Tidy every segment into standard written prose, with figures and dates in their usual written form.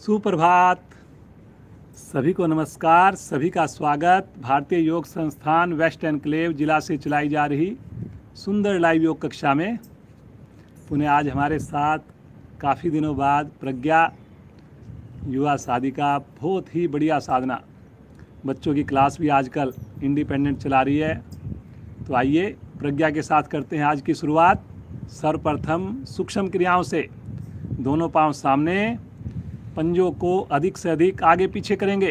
सुप्रभात। सभी को नमस्कार, सभी का स्वागत। भारतीय योग संस्थान वेस्ट एनक्लेव जिला से चलाई जा रही सुंदर लाइव योग कक्षा में पुनः आज हमारे साथ काफ़ी दिनों बाद प्रज्ञा युवा साधिका, बहुत ही बढ़िया साधना। बच्चों की क्लास भी आजकल इंडिपेंडेंट चला रही है। तो आइए प्रज्ञा के साथ करते हैं आज की शुरुआत। सर्वप्रथम सूक्ष्म क्रियाओं से दोनों पांव सामने, पंजों को अधिक से अधिक आगे पीछे करेंगे।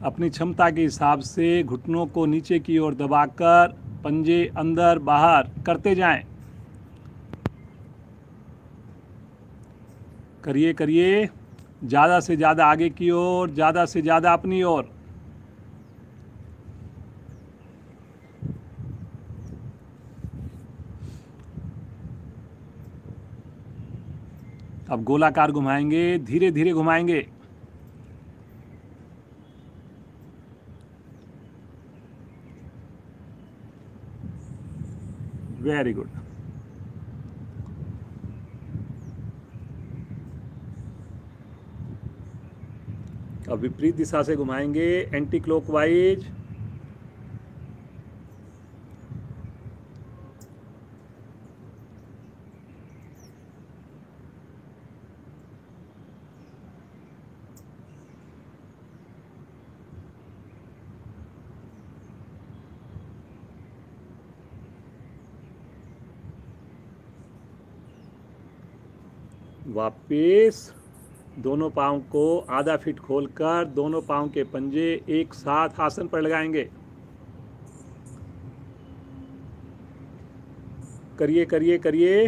अपनी क्षमता के हिसाब से घुटनों को नीचे की ओर दबाकर पंजे अंदर बाहर करते जाएं। करिए करिए, ज़्यादा से ज़्यादा आगे की ओर, ज़्यादा से ज़्यादा अपनी ओर। अब गोलाकार घुमाएंगे, धीरे धीरे घुमाएंगे। Very good. अब विपरीत दिशा से घुमाएंगे, एंटी क्लॉकवाइज। वापिस दोनों पाँव को आधा फीट खोलकर दोनों पाँव के पंजे एक साथ आसन पर लगाएंगे। करिए करिए करिए।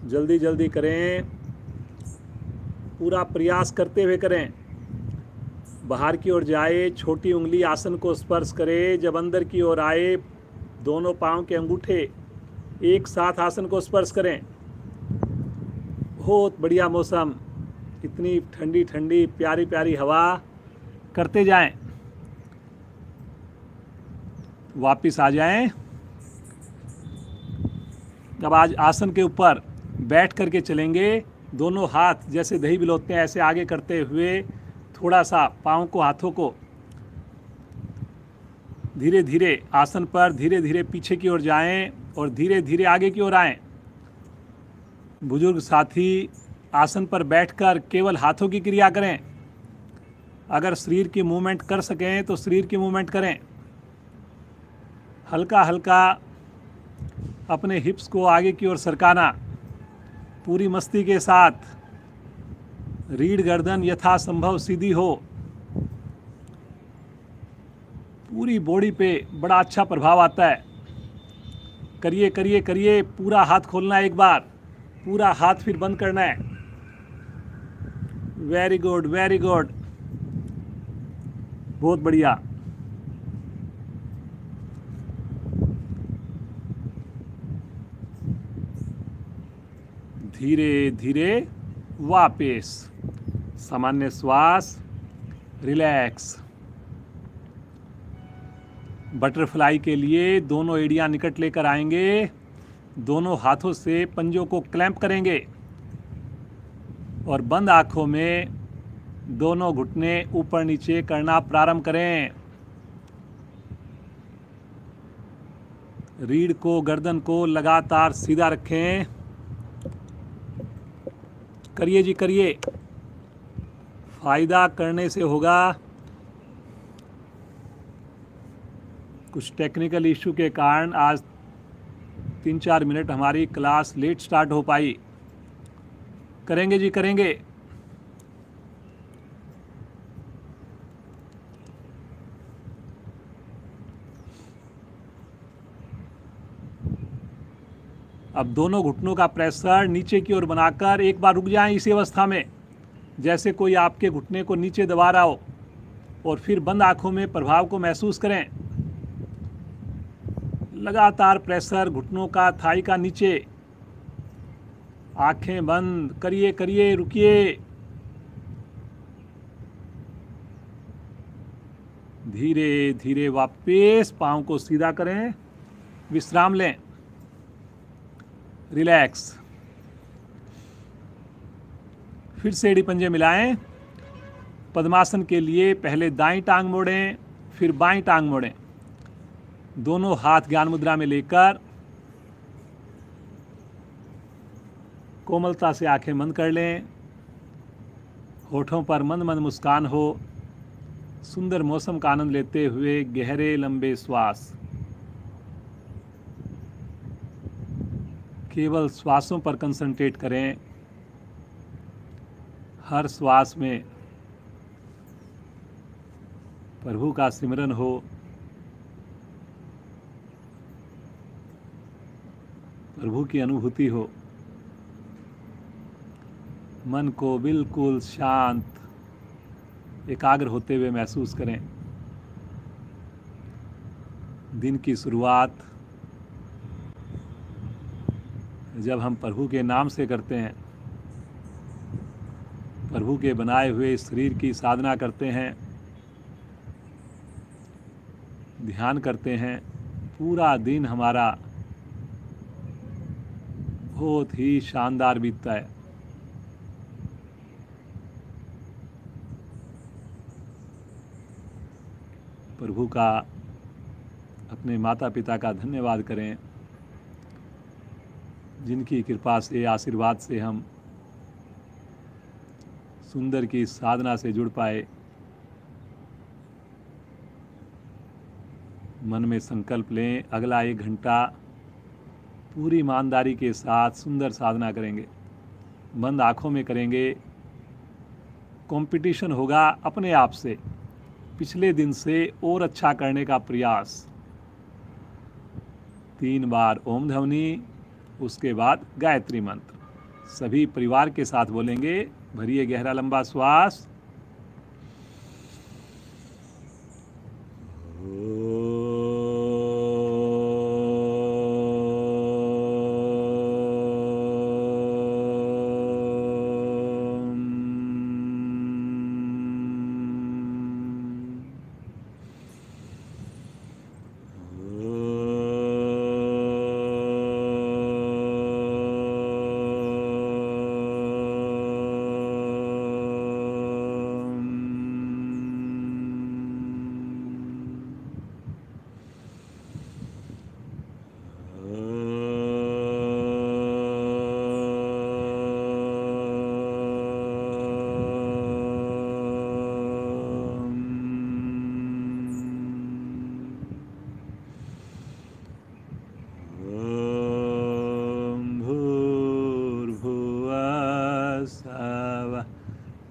जल्दी जल्दी करें, पूरा प्रयास करते हुए करें। बाहर की ओर जाए, छोटी उंगली आसन को स्पर्श करे। जब अंदर की ओर आए, दोनों पांव के अंगूठे एक साथ आसन को स्पर्श करें। बहुत बढ़िया मौसम, इतनी ठंडी ठंडी प्यारी प्यारी हवा। करते जाएं। वापिस आ जाएं। अब आज आसन के ऊपर बैठ करके चलेंगे। दोनों हाथ जैसे दही बिलोते हैं ऐसे आगे करते हुए थोड़ा सा पाँव को, हाथों को धीरे धीरे आसन पर धीरे धीरे पीछे की ओर जाएं और धीरे धीरे आगे की ओर आएं। बुजुर्ग साथी आसन पर बैठकर केवल हाथों की क्रिया करें। अगर शरीर की मूवमेंट कर सकें तो शरीर की मूवमेंट करें। हल्का हल्का अपने हिप्स को आगे की ओर सरकाना, पूरी मस्ती के साथ। रीढ़ गर्दन यथासंभव सीधी हो। पूरी बॉडी पे बड़ा अच्छा प्रभाव आता है। करिए करिए करिए। पूरा हाथ खोलना है, एक बार पूरा हाथ फिर बंद करना है। वेरी गुड वेरी गुड, बहुत बढ़िया। धीरे धीरे वापस सामान्य श्वास, रिलैक्स। बटरफ्लाई के लिए दोनों एड़ियां निकट लेकर आएंगे। दोनों हाथों से पंजों को क्लैंप करेंगे और बंद आंखों में दोनों घुटने ऊपर नीचे करना प्रारंभ करें। रीढ़ को, गर्दन को लगातार सीधा रखें। करिए जी करिए, फायदा करने से होगा। कुछ टेक्निकल इशू के कारण आज 3-4 मिनट हमारी क्लास लेट स्टार्ट हो पाई। करेंगे जी करेंगे। अब दोनों घुटनों का प्रेशर नीचे की ओर बनाकर एक बार रुक जाएं इसी अवस्था में, जैसे कोई आपके घुटने को नीचे दबा रहा हो, और फिर बंद आंखों में प्रभाव को महसूस करें। लगातार प्रेशर घुटनों का, थाई का नीचे। आंखें बंद, करिए करिए, रुकिए। धीरे धीरे वापस पाँव को सीधा करें, विश्राम लें, रिलैक्स। फिर से एड़ी पंजे मिलाएं। पद्मासन के लिए पहले दाईं टांग मोड़ें, फिर बाईं टांग मोड़ें। दोनों हाथ ज्ञान मुद्रा में लेकर कोमलता से आंखें बंद कर लें। होठों पर मंद मंद मुस्कान हो। सुंदर मौसम का आनंद लेते हुए गहरे लंबे श्वास। केवल श्वासों पर कंसंट्रेट करें। हर श्वास में प्रभु का सिमरन हो। प्रभु की अनुभूति हो। मन को बिल्कुल शांत, एकाग्र होते हुए महसूस करें। दिन की शुरुआत जब हम प्रभु के नाम से करते हैं, प्रभु के बनाए हुए शरीर की साधना करते हैं, ध्यान करते हैं, पूरा दिन हमारा बहुत ही शानदार बीतता है। प्रभु का, अपने माता पिता का धन्यवाद करें, जिनकी कृपा से, आशीर्वाद से हम सुंदर की साधना से जुड़ पाए। मन में संकल्प लें, अगला 1 घंटा पूरी ईमानदारी के साथ सुंदर साधना करेंगे। बंद आँखों में करेंगे। कंपटीशन होगा अपने आप से, पिछले दिन से और अच्छा करने का प्रयास। 3 बार ओम ध्वनि, उसके बाद गायत्री मंत्र सभी परिवार के साथ बोलेंगे। भरिए गहरा लंबा श्वास।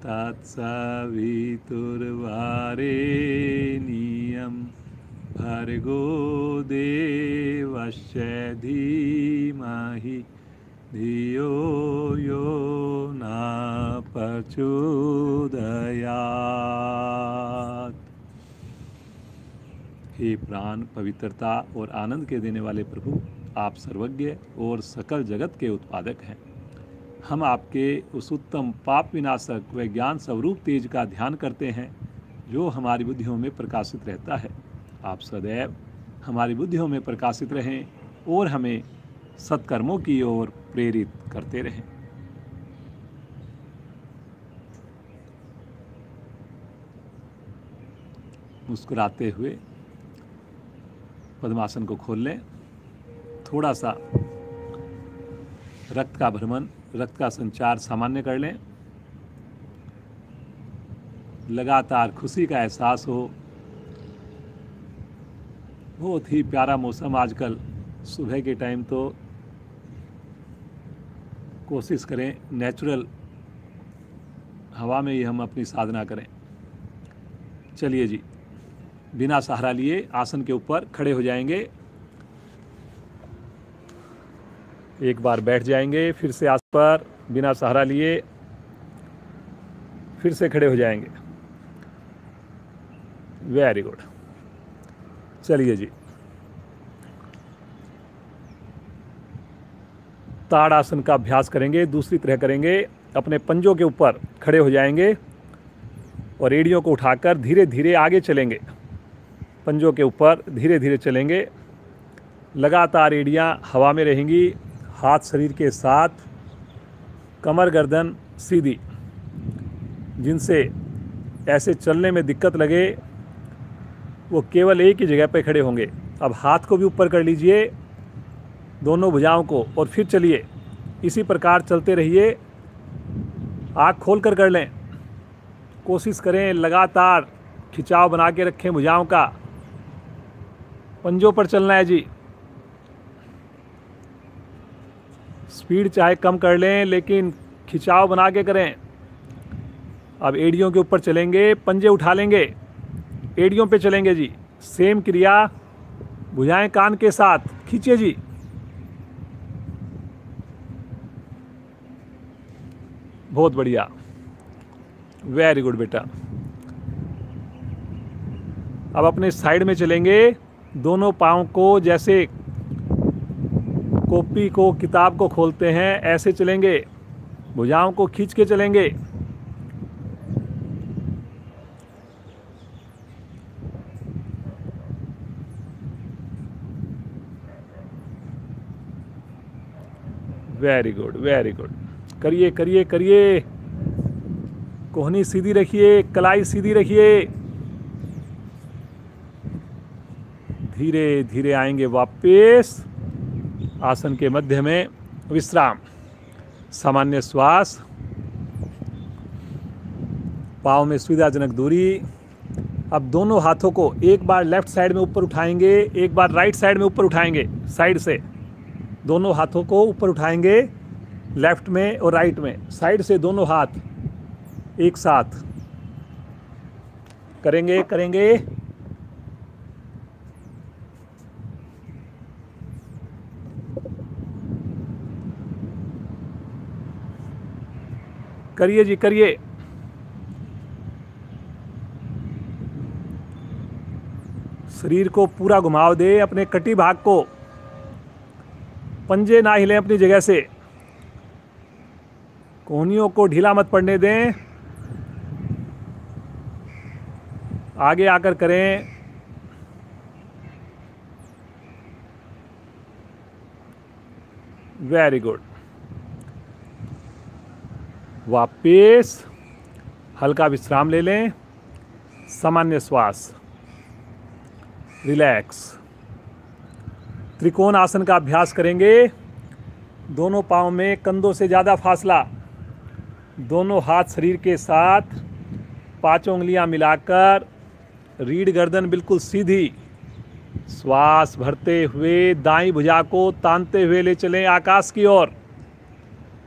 तत्सवितुर्वरेण्यं भर्गो देवस्य धीमहि धियो यो न प्रचोदयात्। हे प्राण, पवित्रता और आनंद के देने वाले प्रभु, आप सर्वज्ञ और सकल जगत के उत्पादक हैं। हम आपके उस उत्तम पाप विनाशक व ज्ञान स्वरूप तेज का ध्यान करते हैं जो हमारी बुद्धियों में प्रकाशित रहता है। आप सदैव हमारी बुद्धियों में प्रकाशित रहें और हमें सत्कर्मों की ओर प्रेरित करते रहें। मुस्कुराते हुए पद्मासन को खोल लें। थोड़ा सा रक्त का भ्रमण, रक्त का संचार सामान्य कर लें। लगातार खुशी का एहसास हो। बहुत ही प्यारा मौसम आजकल। सुबह के टाइम तो कोशिश करें नेचुरल हवा में ही हम अपनी साधना करें। चलिए जी, बिना सहारा लिए आसन के ऊपर खड़े हो जाएंगे। एक बार बैठ जाएंगे, फिर से आसन पर बिना सहारा लिए फिर से खड़े हो जाएंगे। Very good. चलिए जी, ताड़ासन का अभ्यास करेंगे। दूसरी तरह करेंगे। अपने पंजों के ऊपर खड़े हो जाएंगे और एड़ियों को उठाकर धीरे धीरे आगे चलेंगे। पंजों के ऊपर धीरे धीरे चलेंगे। लगातार एड़ियाँ हवा में रहेंगी, हाथ शरीर के साथ, कमर गर्दन सीधी। जिनसे ऐसे चलने में दिक्कत लगे वो केवल एक ही जगह पे खड़े होंगे। अब हाथ को भी ऊपर कर लीजिए, दोनों भुजाओं को, और फिर चलिए। इसी प्रकार चलते रहिए। आँख खोल कर लें। कोशिश करें लगातार खिंचाव बना के रखें भुजाओं का। पंजों पर चलना है जी। स्पीड चाहे कम कर लें लेकिन खिंचाव बना के करें। अब एड़ियों के ऊपर चलेंगे, पंजे उठा लेंगे, एड़ियों पे चलेंगे जी। सेम क्रिया, भुजाएं कान के साथ खींचिए जी। बहुत बढ़िया, वेरी गुड बेटा। अब अपने साइड में चलेंगे। दोनों पाँव को जैसे कॉपी को, किताब को खोलते हैं ऐसे चलेंगे। भुजाओं को खींच के चलेंगे। Very good, very good. करिए करिए करिए। कोहनी सीधी रखिए, कलाई सीधी रखिए। धीरे धीरे आएंगे वापस आसन के मध्य में। विश्राम, सामान्य श्वास, पाँव में सुविधाजनक दूरी। अब दोनों हाथों को एक बार लेफ्ट साइड में ऊपर उठाएंगे, एक बार राइट साइड में ऊपर उठाएंगे। साइड से दोनों हाथों को ऊपर उठाएंगे, लेफ्ट में और राइट में। साइड से दोनों हाथ एक साथ करेंगे करेंगे। करिए जी करिए। शरीर को पूरा घुमाव दे, अपने कटी भाग को। पंजे ना हिलें अपनी जगह से। कोहनियों को ढीला मत पड़ने दें। आगे आकर करें। Very good. वापिस हल्का विश्राम ले लें। सामान्य श्वास, रिलैक्स। त्रिकोण आसन का अभ्यास करेंगे। दोनों पाँव में कंधों से ज़्यादा फासला, दोनों हाथ शरीर के साथ, पांचों उंगलियां मिलाकर, रीढ़ गर्दन बिल्कुल सीधी। श्वास भरते हुए दाईं भुजा को तानते हुए ले चलें आकाश की ओर।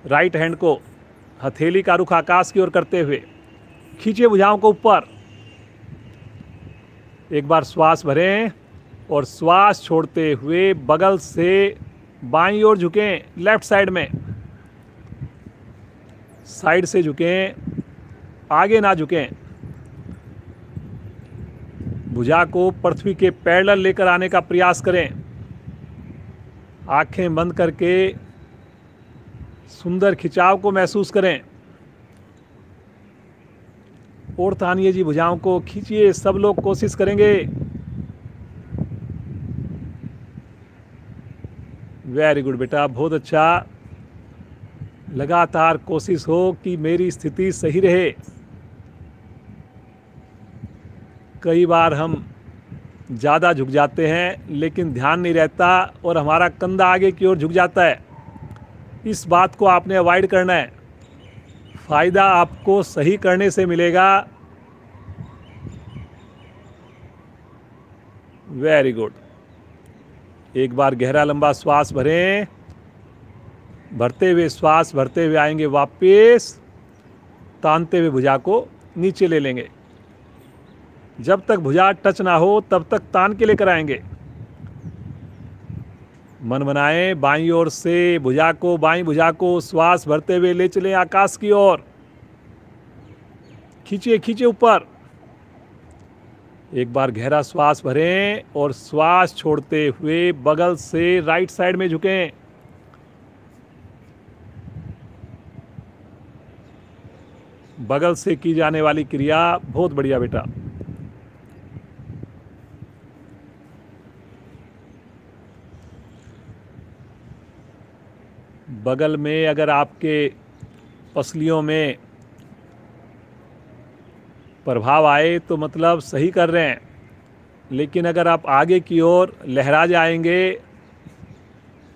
राइट हैंड को हथेली का रुख आकाश की ओर करते हुए खींचिए भुजाओं को ऊपर। एक बार श्वास भरें और श्वास छोड़ते हुए बगल से बाईं ओर झुकें। लेफ्ट साइड में, साइड से झुकें, आगे ना झुकें। भुजा को पृथ्वी के पैरेलल लेकर आने का प्रयास करें। आंखें बंद करके सुंदर खिंचाव को महसूस करें। और तानिए जी, भुजाओं को खींचिए। सब लोग कोशिश करेंगे। वेरी गुड बेटा, बहुत अच्छा। लगातार कोशिश हो कि मेरी स्थिति सही रहे। कई बार हम ज़्यादा झुक जाते हैं लेकिन ध्यान नहीं रहता और हमारा कंधा आगे की ओर झुक जाता है। इस बात को आपने अवॉइड करना है। फ़ायदा आपको सही करने से मिलेगा। Very good. एक बार गहरा लंबा श्वास भरें। भरते हुए श्वास भरते हुए आएंगे वापस, तानते हुए भुजा को नीचे ले लेंगे। जब तक भुजा टच ना हो तब तक तान के लेकर आएंगे। मन बनाएं, बाईं ओर से भुजा को, बाईं भुजा को श्वास भरते हुए ले चलें आकाश की ओर। खींचिए खींचिए ऊपर। एक बार गहरा श्वास भरें और श्वास छोड़ते हुए बगल से राइट साइड में झुकें। बगल से की जाने वाली क्रिया बहुत बढ़िया बेटा। बगल में अगर आपके पसलियों में प्रभाव आए तो मतलब सही कर रहे हैं, लेकिन अगर आप आगे की ओर लहरा जाएंगे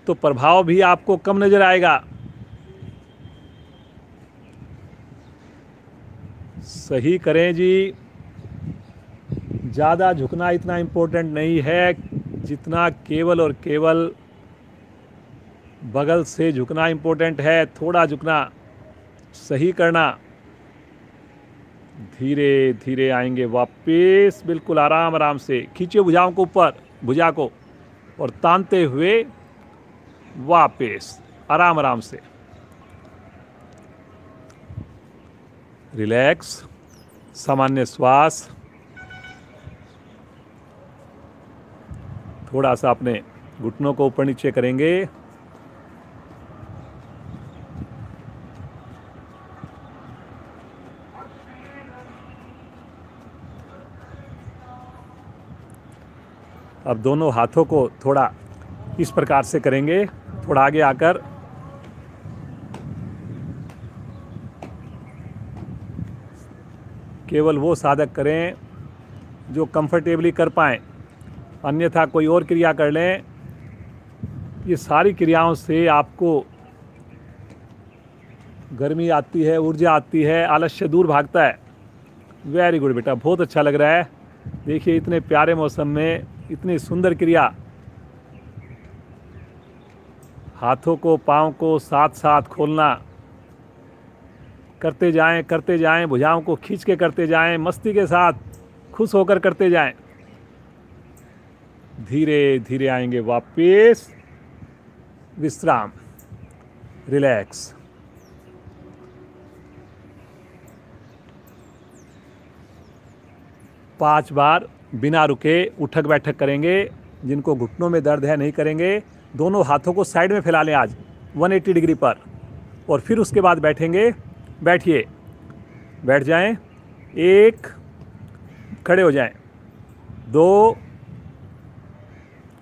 तो प्रभाव भी आपको कम नज़र आएगा। सही करें जी। ज़्यादा झुकना इतना इम्पोर्टेंट नहीं है जितना केवल और केवल बगल से झुकना इम्पोर्टेंट है। थोड़ा झुकना, सही करना, धीरे धीरे आएंगे वापस, बिल्कुल आराम आराम से। खींचिए भुजाओं को ऊपर, भुजा को, और तानते हुए वापस आराम आराम से। रिलैक्स, सामान्य श्वास। थोड़ा सा अपने घुटनों को ऊपर नीचे करेंगे। अब दोनों हाथों को थोड़ा इस प्रकार से करेंगे, थोड़ा आगे आकर। केवल वो साधक करें जो कंफर्टेबली कर पाएँ, अन्यथा कोई और क्रिया कर लें। ये सारी क्रियाओं से आपको गर्मी आती है, ऊर्जा आती है, आलस्य दूर भागता है। वेरी गुड बेटा, बहुत अच्छा लग रहा है। देखिए इतने प्यारे मौसम में इतनी सुंदर क्रिया। हाथों को, पाँव को साथ साथ खोलना, करते जाएं, भुजाओं को खींच के करते जाएं, मस्ती के साथ, खुश होकर करते जाएं। धीरे धीरे आएंगे वापस। विश्राम, रिलैक्स। पाँच बार बिना रुके उठक बैठक करेंगे। जिनको घुटनों में दर्द है नहीं करेंगे। दोनों हाथों को साइड में फैला लें आज 180 डिग्री पर, और फिर उसके बाद बैठेंगे। बैठिए, बैठ जाएं। 1, खड़े हो जाएं। 2,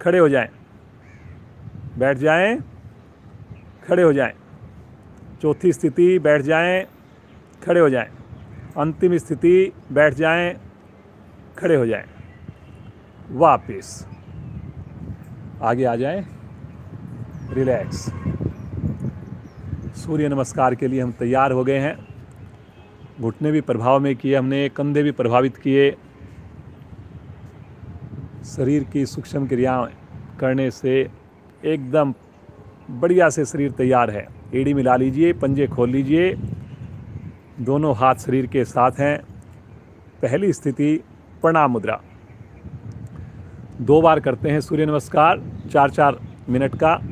खड़े हो जाएं। बैठ जाएं, खड़े हो जाएं। चौथी स्थिति, बैठ जाएं, खड़े हो जाएं। अंतिम स्थिति, बैठ जाएं, खड़े हो जाएं। वापस आगे आ जाएं। रिलैक्स। सूर्य नमस्कार के लिए हम तैयार हो गए हैं। घुटने भी प्रभाव में किए हमने, कंधे भी प्रभावित किए। शरीर की सूक्ष्म क्रियाएं करने से एकदम बढ़िया से शरीर तैयार है। एड़ी मिला लीजिए, पंजे खोल लीजिए। दोनों हाथ शरीर के साथ हैं। पहली स्थिति प्रणाम मुद्रा। 2 बार करते हैं सूर्य नमस्कार, 4-4 मिनट का।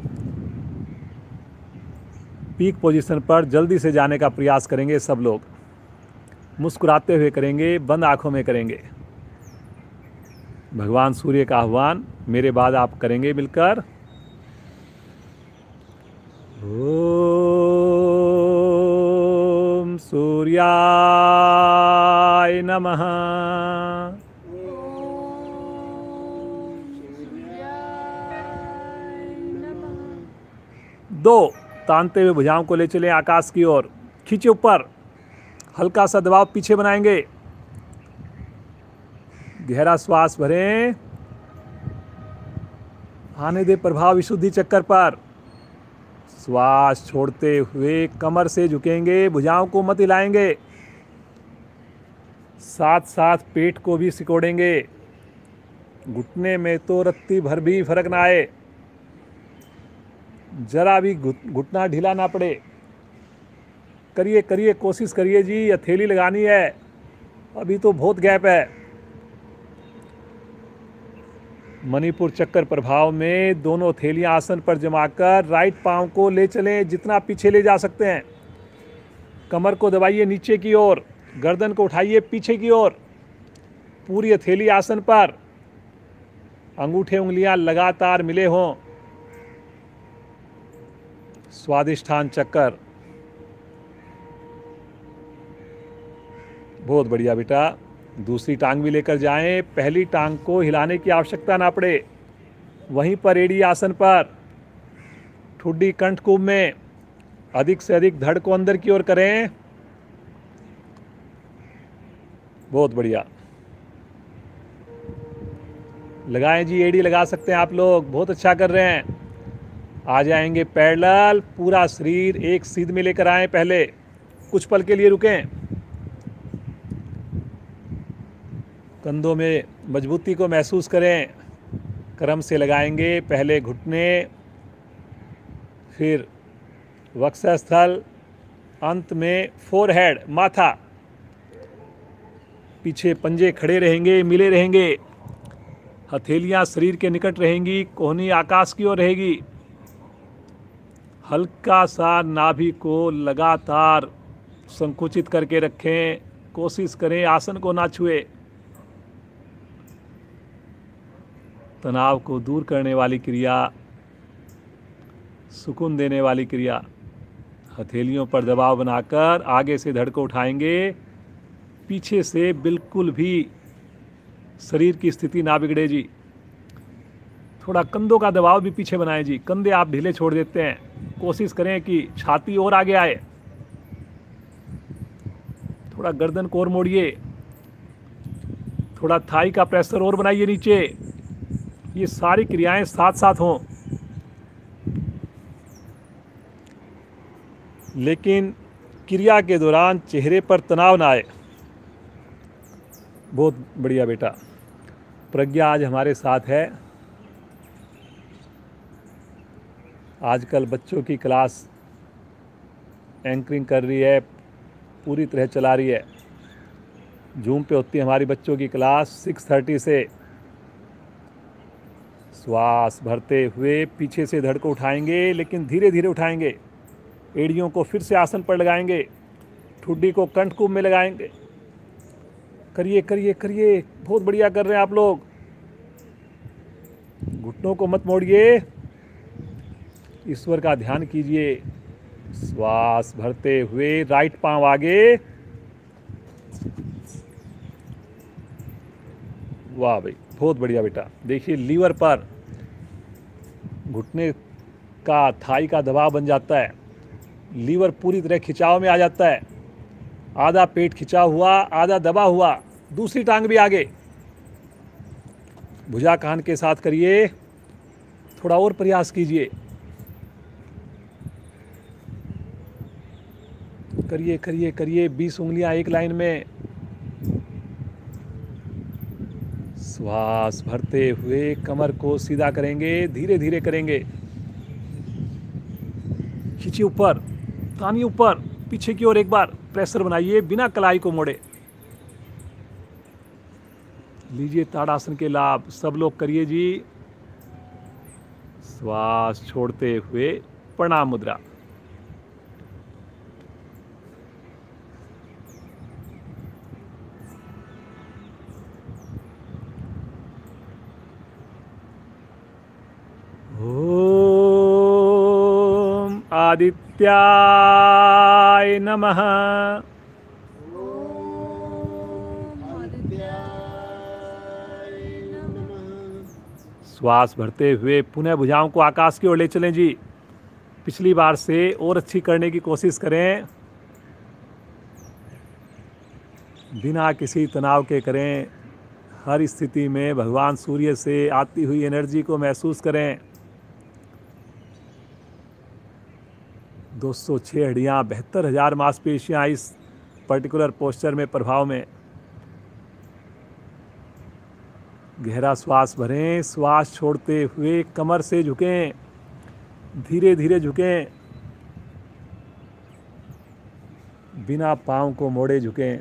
पीक पोजीशन पर जल्दी से जाने का प्रयास करेंगे सब लोग। मुस्कुराते हुए करेंगे, बंद आंखों में करेंगे। भगवान सूर्य का आह्वान मेरे बाद आप करेंगे मिलकर। ओम सूर्याय नमः। 2, तानते हुए भुजाओं को ले चलें आकाश की ओर। खींचे ऊपर, हल्का सा दबाव पीछे बनाएंगे। गहरा श्वास भरें। आने दे प्रभाव विशुद्धि चक्कर पर। श्वास छोड़ते हुए कमर से झुकेंगे, भुजाओं को मत हिलाएंगे। साथ साथ पेट को भी सिकोड़ेंगे। घुटने में तो रत्ती भर भी फर्क ना आए, जरा भी घुटना ढीला ना पड़े। करिए करिए, कोशिश करिए जी। हथेली लगानी है, अभी तो बहुत गैप है। मणिपुर चक्कर प्रभाव में दोनों हथेलियां आसन पर जमाकर राइट पांव को ले चलें, जितना पीछे ले जा सकते हैं। कमर को दबाइए नीचे की ओर, गर्दन को उठाइए पीछे की ओर। पूरी हथेली आसन पर, अंगूठे उंगलियां लगातार मिले हों। स्वादिष्ठान चक्कर, बहुत बढ़िया बेटा। दूसरी टांग भी लेकर जाएं। पहली टांग को हिलाने की आवश्यकता ना पड़े। वहीं पर एड़ी आसन पर, ठुड्डी कंठ कुंभ में अधिक से अधिक धड़ को अंदर की ओर करें। बहुत बढ़िया। लगाएं जी, एड़ी लगा सकते हैं आप लोग, बहुत अच्छा कर रहे हैं। आ जाएंगे पैरेलल, पूरा शरीर एक सीध में लेकर आए। पहले कुछ पल के लिए रुकें, कंधों में मजबूती को महसूस करें। क्रम से लगाएंगे, पहले घुटने, फिर वक्षस्थल, अंत में फोरहेड, माथा। पीछे पंजे खड़े रहेंगे, मिले रहेंगे, हथेलियां शरीर के निकट रहेंगी, कोहनी आकाश की ओर रहेगी। हल्का सा नाभि को लगातार संकुचित करके रखें, कोशिश करें आसन को ना छुए। तनाव को दूर करने वाली क्रिया, सुकून देने वाली क्रिया। हथेलियों पर दबाव बनाकर आगे से धड़ को उठाएंगे, पीछे से बिल्कुल भी शरीर की स्थिति ना बिगड़े जी। थोड़ा कंधों का दबाव भी पीछे बनाएं जी, कंधे आप ढीले छोड़ देते हैं। कोशिश करें कि छाती और आगे आए, थोड़ा गर्दन को और मोड़िए, थोड़ा थाई का प्रेशर और बनाइए नीचे। ये सारी क्रियाएं साथ साथ हों, लेकिन क्रिया के दौरान चेहरे पर तनाव ना आए। बहुत बढ़िया बेटा। प्रज्ञा आज हमारे साथ है। आजकल बच्चों की क्लास एंकरिंग कर रही है, पूरी तरह चला रही है। जूम पे होती है हमारी बच्चों की क्लास 6:30 से। श्वास भरते हुए पीछे से धड़ को उठाएंगे, लेकिन धीरे धीरे उठाएंगे। एड़ियों को फिर से आसन पर लगाएंगे, ठुड्डी को कंठकूप में लगाएंगे। करिए करिए करिए, बहुत बढ़िया कर रहे हैं आप लोग। घुटनों को मत मोड़िए, ईश्वर का ध्यान कीजिए। श्वास भरते हुए राइट पांव आगे। वाह भाई, बहुत बढ़िया बेटा। देखिए लीवर पर घुटने का, थाई का दबाव बन जाता है। लीवर पूरी तरह खिंचाव में आ जाता है। आधा पेट खिंचा हुआ, आधा दबा हुआ। दूसरी टांग भी आगे, भुजा कान के साथ करिए। थोड़ा और प्रयास कीजिए, करिए करिए करिए। 20 उंगलियां एक लाइन में। श्वास भरते हुए कमर को सीधा करेंगे, धीरे धीरे करेंगे। खींचिए ऊपर, तानिए ऊपर, पीछे की ओर एक बार प्रेशर बनाइए, बिना कलाई को मोड़े। लीजिए ताड़ासन के लाभ, सब लोग करिए जी। श्वास छोड़ते हुए प्रणाम मुद्रा। ओम आदित्याय नमः। श्वास भरते हुए पुनः भुजाओं को आकाश की ओर ले चलें जी। पिछली बार से और अच्छी करने की कोशिश करें, बिना किसी तनाव के करें। हर स्थिति में भगवान सूर्य से आती हुई एनर्जी को महसूस करें। 206 हड्डियाँ, 72,000 मांसपेशियाँ इस पर्टिकुलर पोस्चर में प्रभाव में। गहरा श्वास भरें, श्वास छोड़ते हुए कमर से झुकें, धीरे धीरे झुकें, बिना पाँव को मोड़े झुकें।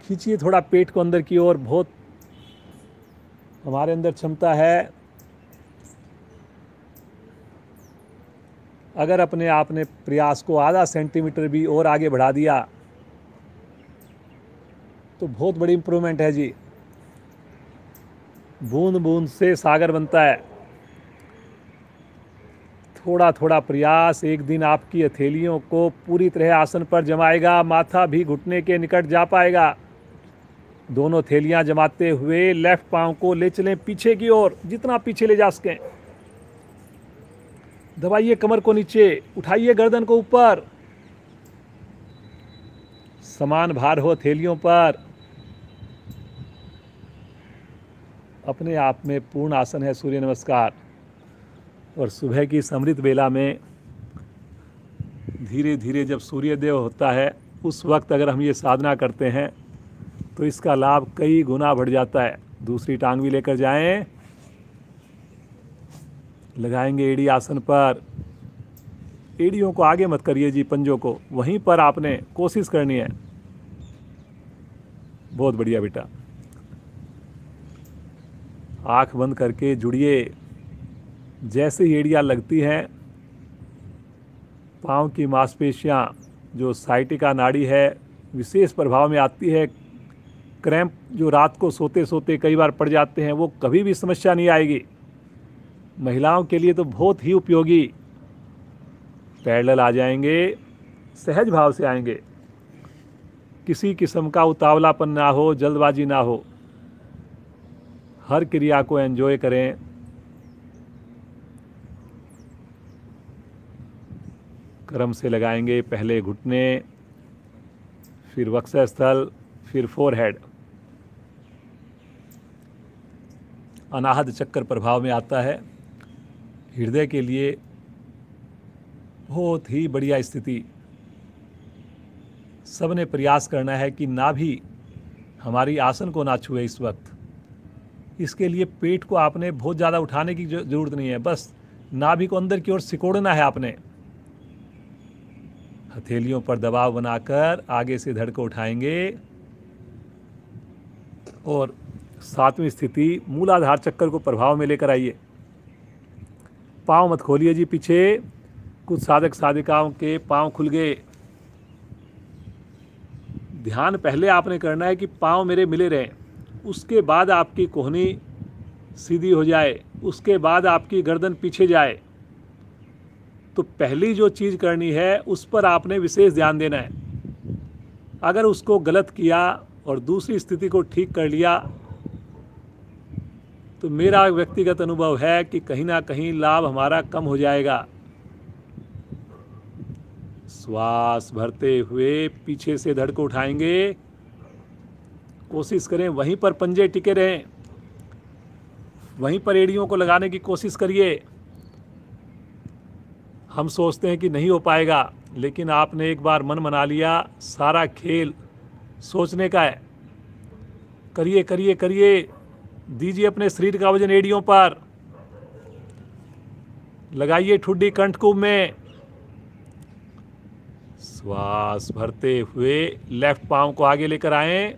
खींचिए थोड़ा पेट को अंदर की ओर, बहुत हमारे अंदर क्षमता है। अगर अपने आप ने प्रयास को आधा सेंटीमीटर भी और आगे बढ़ा दिया तो बहुत बड़ी इंप्रूवमेंट है जी। बूंद बूंद से सागर बनता है। थोड़ा थोड़ा प्रयास एक दिन आपकी हथेलियों को पूरी तरह आसन पर जमाएगा। माथा भी घुटने के निकट जा पाएगा। दोनों हथेलियां जमाते हुए लेफ्ट पांव को ले चलें पीछे की ओर, जितना पीछे ले जा सकें। दबाइए कमर को नीचे, उठाइए गर्दन को ऊपर, समान भार हो हथेलियों पर। अपने आप में पूर्ण आसन है सूर्य नमस्कार। और सुबह की समृद्ध बेला में धीरे धीरे जब सूर्योदय होता है उस वक्त अगर हम ये साधना करते हैं तो इसका लाभ कई गुना बढ़ जाता है। दूसरी टांग भी लेकर जाएं, लगाएंगे एड़ी आसन पर। एड़ियों को आगे मत करिए जी, पंजों को वहीं पर आपने कोशिश करनी है। बहुत बढ़िया बेटा। आंख बंद करके जुड़िए। जैसे ही एड़ियाँ लगती हैं, पाँव की मांसपेशियाँ जो साइटिका नाड़ी है विशेष प्रभाव में आती है। क्रैम्प जो रात को सोते सोते कई बार पड़ जाते हैं, वो कभी भी समस्या नहीं आएगी। महिलाओं के लिए तो बहुत ही उपयोगी। पैरेलल आ जाएंगे, सहज भाव से आएंगे। किसी किस्म का उतावलापन ना हो, जल्दबाजी ना हो। हर क्रिया को एंजॉय करें। क्रम से लगाएंगे, पहले घुटने, फिर वक्षस्थल, फिर फोरहेड। अनाहत चक्कर प्रभाव में आता है। हृदय के लिए बहुत ही बढ़िया स्थिति। सबने प्रयास करना है कि नाभि हमारी आसन को ना छुए इस वक्त। इसके लिए पेट को आपने बहुत ज़्यादा उठाने की ज़रूरत नहीं है, बस नाभि को अंदर की ओर सिकोड़ना है आपने। हथेलियों पर दबाव बनाकर आगे से धड़ को उठाएंगे और सातवीं स्थिति मूलाधार चक्कर को प्रभाव में लेकर आइए। पाँव मत खोलिए जी पीछे। कुछ साधक साधिकाओं के पाँव खुल गए। ध्यान पहले आपने करना है कि पाँव मेरे मिले रहें, उसके बाद आपकी कोहनी सीधी हो जाए, उसके बाद आपकी गर्दन पीछे जाए। तो पहली जो चीज़ करनी है उस पर आपने विशेष ध्यान देना है। अगर उसको गलत किया और दूसरी स्थिति को ठीक कर लिया तो मेरा व्यक्तिगत अनुभव है कि कहीं ना कहीं लाभ हमारा कम हो जाएगा। श्वास भरते हुए पीछे से धड़ को उठाएंगे। कोशिश करें वहीं पर पंजे टिके रहें, वहीं पर एड़ियों को लगाने की कोशिश करिए। हम सोचते हैं कि नहीं हो पाएगा, लेकिन आपने एक बार मन बना लिया, सारा खेल सोचने का है। करिए करिए करिए। दीजिए अपने शरीर का वजन एड़ियों पर। लगाइए ठुड्डी कंठकुंभ में। श्वास भरते हुए लेफ्ट पांव को आगे लेकर आएं।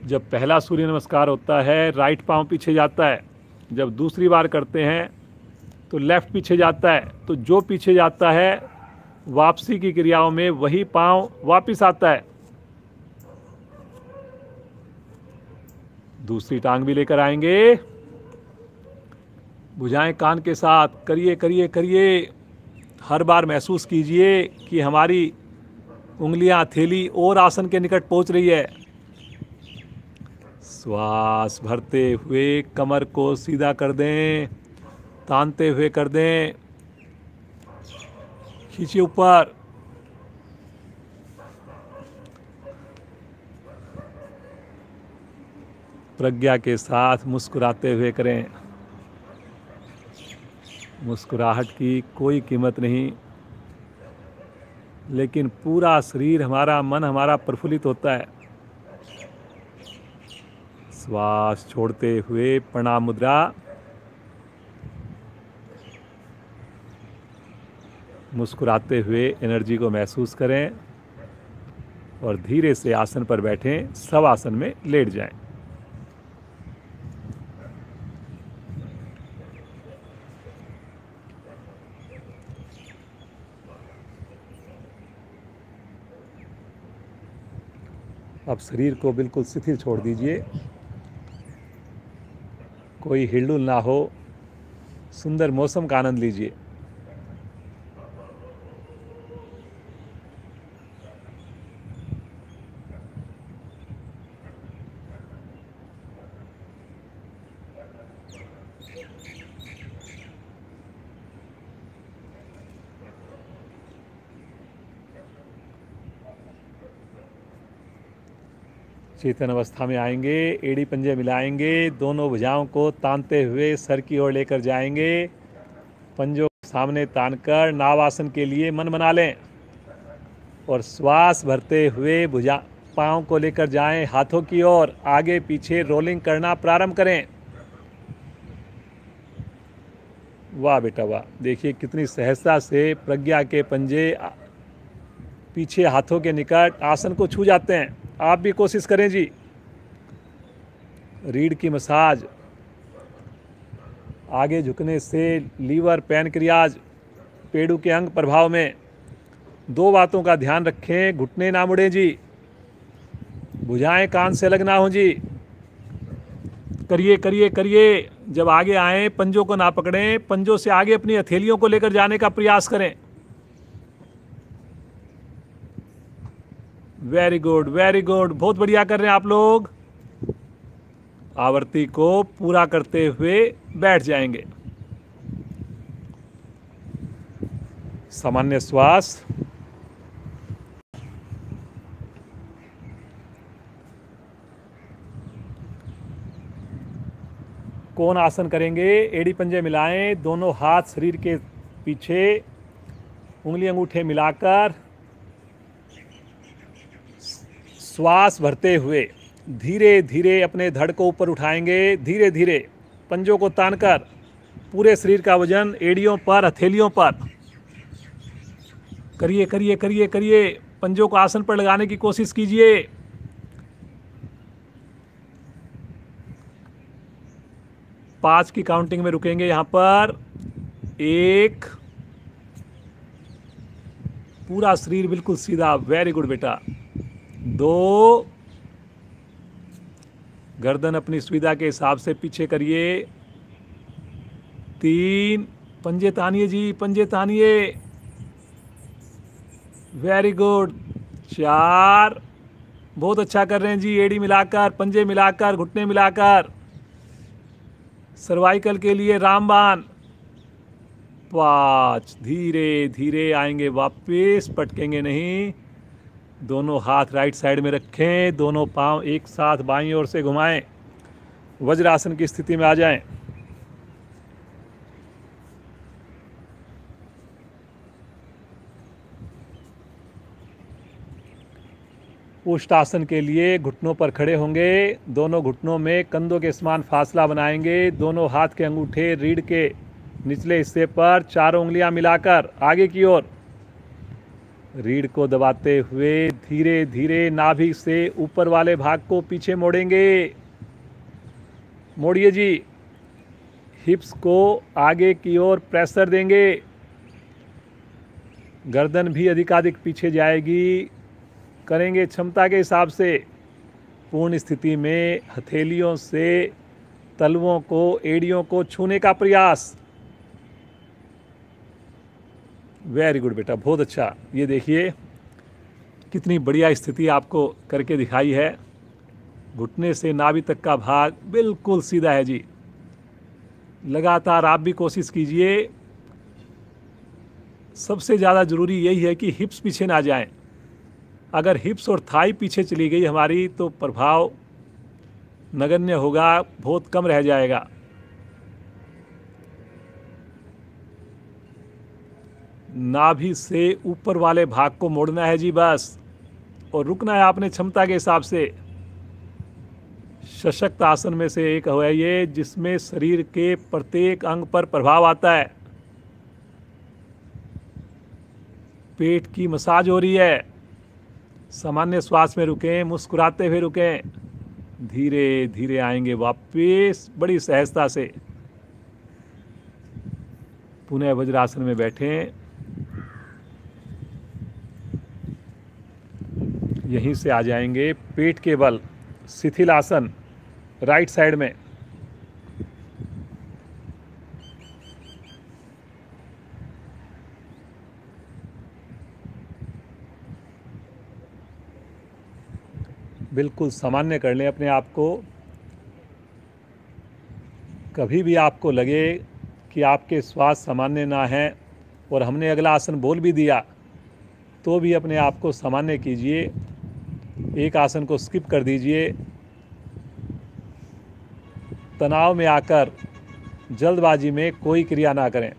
जब पहला सूर्य नमस्कार होता है राइट पांव पीछे जाता है। जब दूसरी बार करते हैं तो लेफ्ट पीछे जाता है। तो जो पीछे जाता है वापसी की क्रियाओं में वही पांव वापस आता है। दूसरी टांग भी लेकर आएंगे। भुजाएं कान के साथ। करिए करिए करिए। हर बार महसूस कीजिए कि हमारी उंगलियां हथेली और आसन के निकट पहुंच रही है। श्वास भरते हुए कमर को सीधा कर दें, तानते हुए कर दें। खींचिए ऊपर। प्रज्ञा के साथ मुस्कुराते हुए करें। मुस्कुराहट की कोई कीमत नहीं, लेकिन पूरा शरीर हमारा, मन हमारा प्रफुल्लित होता है। श्वास छोड़ते हुए प्रणाम मुद्रा। मुस्कुराते हुए एनर्जी को महसूस करें और धीरे से आसन पर बैठें। सब आसन में लेट जाएं। अब शरीर को बिल्कुल शिथिल छोड़ दीजिए। कोई हिलडुल ना हो। सुंदर मौसम का आनंद लीजिए। चेतन अवस्था में आएंगे, एड़ी पंजे मिलाएंगे, दोनों भुजाओं को तानते हुए सर की ओर लेकर जाएंगे। पंजों को सामने तानकर नावासन के लिए मन बना लें और श्वास भरते हुए भुजा पाँव को लेकर जाएं हाथों की ओर, आगे पीछे रोलिंग करना प्रारंभ करें। वाह बेटा वाह, देखिए कितनी सहजता से प्रज्ञा के पंजे पीछे हाथों के निकट आसन को छू जाते हैं। आप भी कोशिश करें जी। रीढ़ की मसाज, आगे झुकने से लीवर पैनक्रियाज पेड़ू के अंग प्रभाव में। दो बातों का ध्यान रखें, घुटने ना मुड़ें जी, भुजाएं कान से अलग ना हो जी। करिए करिए करिए। जब आगे आए पंजों को ना पकड़ें, पंजों से आगे अपनी हथेलियों को लेकर जाने का प्रयास करें। वेरी गुड वेरी गुड, बहुत बढ़िया कर रहे हैं आप लोग। आवृत्ति को पूरा करते हुए बैठ जाएंगे। सामान्य श्वास। कौन आसन करेंगे? एड़ी पंजे मिलाएं, दोनों हाथ शरीर के पीछे, उंगली अंगूठे मिलाकर श्वास भरते हुए धीरे धीरे अपने धड़ को ऊपर उठाएंगे। धीरे धीरे पंजों को तानकर पूरे शरीर का वजन एड़ियों पर, हथेलियों पर। करिए करिए करिए करिए। पंजों को आसन पर लगाने की कोशिश कीजिए। पाँच की काउंटिंग में रुकेंगे यहाँ पर। 1, पूरा शरीर बिल्कुल सीधा, वेरी गुड बेटा। 2, गर्दन अपनी सुविधा के हिसाब से पीछे करिए। 3, पंजे तानिए जी, पंजे तानिए, वेरी गुड। 4, बहुत अच्छा कर रहे हैं जी, एड़ी मिलाकर, पंजे मिलाकर, घुटने मिलाकर, सर्वाइकल के लिए रामबाण। 5, धीरे धीरे आएंगे वापस, पटकेंगे नहीं। दोनों हाथ राइट साइड में रखें, दोनों पांव एक साथ बाईं ओर से घुमाएं, वज्रासन की स्थिति में आ जाएं। उष्टासन के लिए घुटनों पर खड़े होंगे, दोनों घुटनों में कंधों के समान फासला बनाएंगे। दोनों हाथ के अंगूठे रीढ़ के निचले हिस्से पर चारों उंगलियां मिलाकर आगे की ओर रीढ़ को दबाते हुए धीरे धीरे नाभि से ऊपर वाले भाग को पीछे मोड़ेंगे। मोड़िए जी। हिप्स को आगे की ओर प्रेशर देंगे, गर्दन भी अधिकाधिक पीछे जाएगी। करेंगे क्षमता के हिसाब से। पूर्ण स्थिति में हथेलियों से तलवों को, एड़ियों को छूने का प्रयास। वेरी गुड बेटा, बहुत अच्छा। ये देखिए कितनी बढ़िया स्थिति आपको करके दिखाई है। घुटने से नाभि तक का भाग बिल्कुल सीधा है जी। लगातार आप भी कोशिश कीजिए। सबसे ज़्यादा ज़रूरी यही है कि हिप्स पीछे ना जाएं। अगर हिप्स और थाई पीछे चली गई हमारी तो प्रभाव नगण्य होगा, बहुत कम रह जाएगा। नाभि से ऊपर वाले भाग को मोड़ना है जी बस, और रुकना है आपने क्षमता के हिसाब से। सशक्त आसन में से एक है ये, जिसमें शरीर के प्रत्येक अंग पर प्रभाव आता है। पेट की मसाज हो रही है। सामान्य श्वास में रुकें, मुस्कुराते हुए रुकें। धीरे धीरे आएंगे वापस बड़ी सहजता से। पुनः वज्रासन में बैठें। यहीं से आ जाएंगे पेट के बल शिथिल आसन राइट साइड में। बिल्कुल सामान्य कर लें अपने आप को। कभी भी आपको लगे कि आपके श्वास सामान्य ना है और हमने अगला आसन बोल भी दिया तो भी अपने आप को सामान्य कीजिए। एक आसन को स्किप कर दीजिए। तनाव में आकर जल्दबाजी में कोई क्रिया ना करें।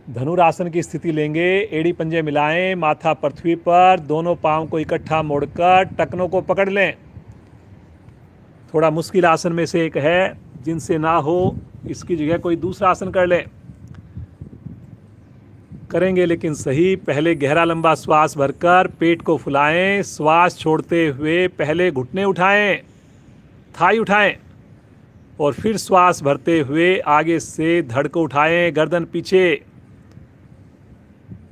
धनुरासन की स्थिति लेंगे, एड़ी पंजे मिलाएं, माथा पृथ्वी पर, दोनों पांव को इकट्ठा मोड़कर टखनों को पकड़ लें। थोड़ा मुश्किल आसन में से एक है, जिनसे ना हो इसकी जगह कोई दूसरा आसन कर लें। करेंगे लेकिन सही। पहले गहरा लंबा श्वास भरकर पेट को फुलाएं, श्वास छोड़ते हुए पहले घुटने उठाएं, थाई उठाएं और फिर श्वास भरते हुए आगे से धड़ को उठाएं, गर्दन पीछे।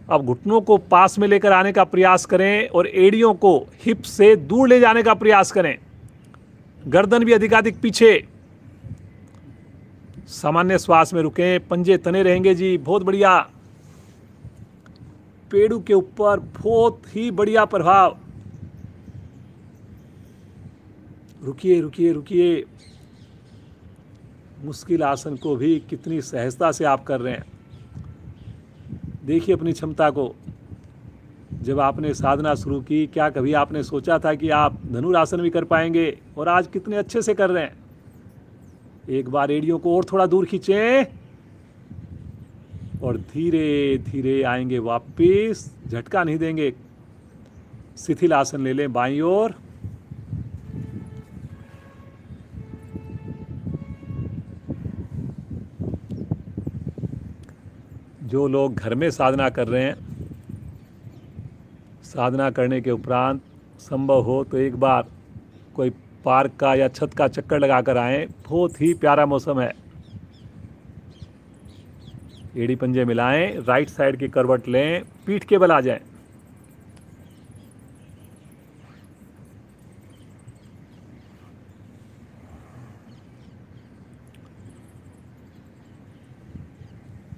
अब घुटनों को पास में लेकर आने का प्रयास करें और एड़ियों को हिप से दूर ले जाने का प्रयास करें। गर्दन भी अधिकाधिक पीछे। सामान्य श्वास में रुकें, पंजे तने रहेंगे जी, बहुत बढ़िया। पेड़ू के ऊपर बहुत ही बढ़िया प्रभाव। रुकिए रुकिए रुकिए। मुश्किल आसन को भी कितनी सहजता से आप कर रहे हैं। देखिए अपनी क्षमता को। जब आपने साधना शुरू की, क्या कभी आपने सोचा था कि आप धनुरासन भी कर पाएंगे? और आज कितने अच्छे से कर रहे हैं। एक बार एड़ियों को और थोड़ा दूर खींचें और धीरे धीरे आएंगे वापिस, झटका नहीं देंगे। शिथिल आसन ले लें बाईं ओर। जो लोग घर में साधना कर रहे हैं, साधना करने के उपरांत संभव हो तो एक बार कोई पार्क का या छत का चक्कर लगाकर आएं। बहुत ही प्यारा मौसम है। एड़ी पंजे मिलाएं, राइट साइड की करवट लें, पीठ के बल आ जाएं।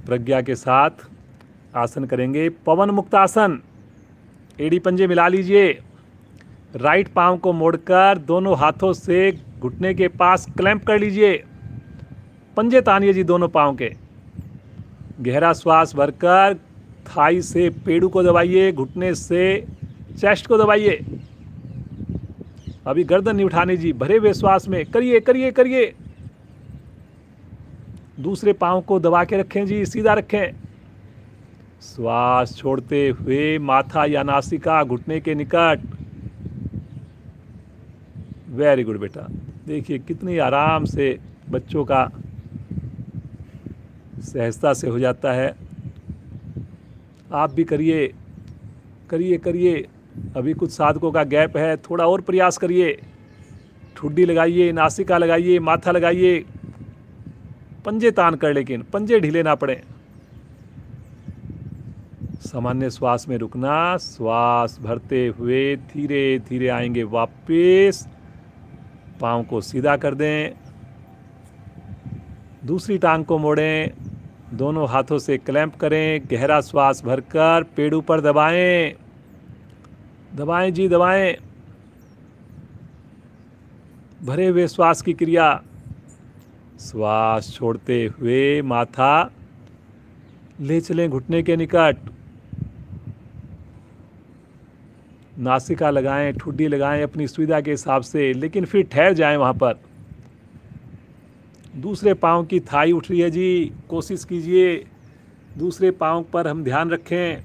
प्रज्ञा के साथ आसन करेंगे। पवन मुक्त आसन। एड़ी पंजे मिला लीजिए, राइट पांव को मोड़कर दोनों हाथों से घुटने के पास क्लैंप कर लीजिए। पंजे तानिए जी दोनों पांव के। गहरा श्वास भरकर थाई से पेड़ू को दबाइए, घुटने से चेस्ट को दबाइए। अभी गर्दन नहीं उठानी जी, भरे हुए श्वास में करिए करिए करिए। दूसरे पांव को दबा के रखें जी, सीधा रखें। श्वास छोड़ते हुए माथा या नासिका घुटने के निकट। वेरी गुड बेटा। देखिए कितनी आराम से बच्चों का सहजता से हो जाता है। आप भी करिए करिए करिए। अभी कुछ साधकों का गैप है, थोड़ा और प्रयास करिए। ठुड्डी लगाइए, नासिका लगाइए, माथा लगाइए। पंजे तान कर, लेकिन पंजे ढीले ना पड़े। सामान्य श्वास में रुकना। श्वास भरते हुए धीरे धीरे आएंगे वापस। पाँव को सीधा कर दें, दूसरी टांग को मोड़ें, दोनों हाथों से क्लैंप करें। गहरा श्वास भरकर पेड़ू पर दबाएं, दबाएं जी दबाएं। भरे हुए श्वास की क्रिया। श्वास छोड़ते हुए माथा ले चलें घुटने के निकट। नासिका लगाएं, ठुड्डी लगाएं अपनी सुविधा के हिसाब से, लेकिन फिर ठहर जाएं वहाँ पर। दूसरे पाँव की थाई उठ रही है जी, कोशिश कीजिए दूसरे पाँव पर हम ध्यान रखें।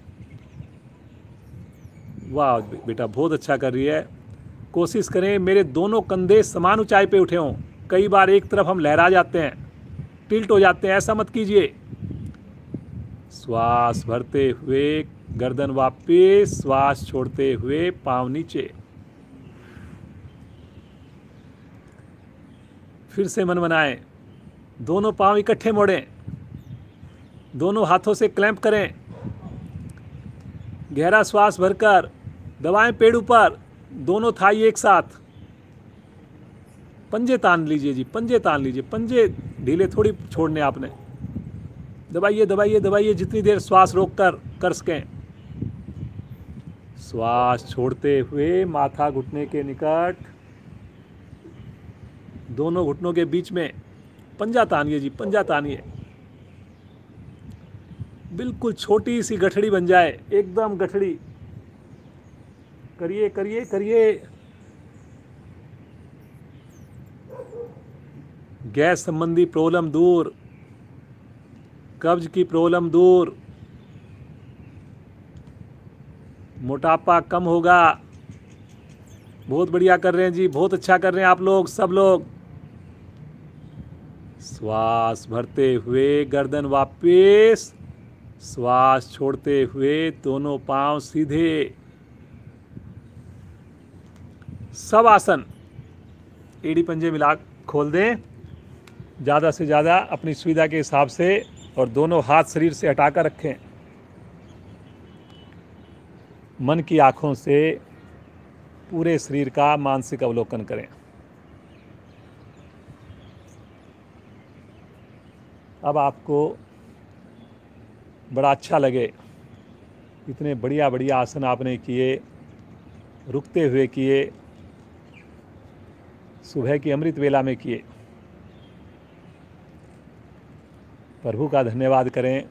वाह बेटा, बहुत अच्छा कर रही है। कोशिश करें मेरे दोनों कंधे समान ऊंचाई पे उठे हों। कई बार एक तरफ हम लहरा जाते हैं, टिल्ट हो जाते हैं, ऐसा मत कीजिए। श्वास भरते हुए गर्दन वापिस, श्वास छोड़ते हुए पाँव नीचे। फिर से मन बनाएं, दोनों पाँव इकट्ठे मोड़ें, दोनों हाथों से क्लैंप करें। गहरा श्वास भरकर दबाएं पेड़ू पर, दोनों थाई एक साथ। पंजे तान लीजिए जी, पंजे तान लीजिए। पंजे ढीले थोड़ी छोड़ने आपने। दबाइए दबाइए दबाइए जितनी देर श्वास रोक कर सकें। श्वास छोड़ते हुए माथा घुटने के निकट, दोनों घुटनों के बीच में पंजा तानिए जी, पंजा तानिए। बिल्कुल छोटी सी गठड़ी बन जाए, एकदम गठड़ी। करिए करिए करिए। गैस संबंधी प्रॉब्लम दूर, कब्ज की प्रॉब्लम दूर, मोटापा कम होगा। बहुत बढ़िया कर रहे हैं जी, बहुत अच्छा कर रहे हैं आप लोग, सब लोग। श्वास भरते हुए गर्दन वापस, श्वास छोड़ते हुए दोनों पांव सीधे। सब आसन एड़ी पंजे मिला खोल दें ज़्यादा से ज़्यादा अपनी सुविधा के हिसाब से, और दोनों हाथ शरीर से हटाकर रखें। मन की आंखों से पूरे शरीर का मानसिक अवलोकन करें। अब आपको बड़ा अच्छा लगे, इतने बढ़िया बढ़िया आसन आपने किए, रुकते हुए किए, सुबह की अमृत वेला में किए। प्रभु का धन्यवाद करें,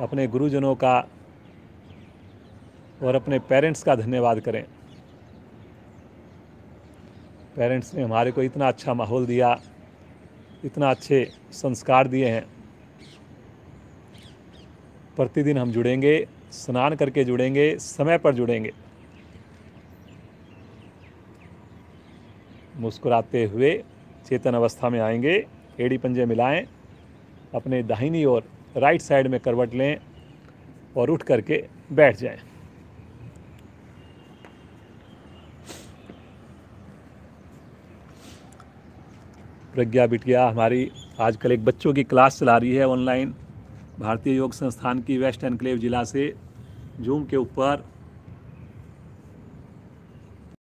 अपने गुरुजनों का और अपने पेरेंट्स का धन्यवाद करें। पेरेंट्स ने हमारे को इतना अच्छा माहौल दिया, इतना अच्छे संस्कार दिए हैं। प्रतिदिन हम जुड़ेंगे, स्नान करके जुड़ेंगे, समय पर जुड़ेंगे, मुस्कुराते हुए चेतन अवस्था में आएंगे। एड़ी पंजे मिलाएं, अपने दाहिनी ओर राइट साइड में करवट लें और उठ करके बैठ जाएं। प्रज्ञा बिटिया हमारी आजकल एक बच्चों की क्लास चला रही है ऑनलाइन, भारतीय योग संस्थान की वेस्ट एनक्लेव जिला से, जूम के ऊपर।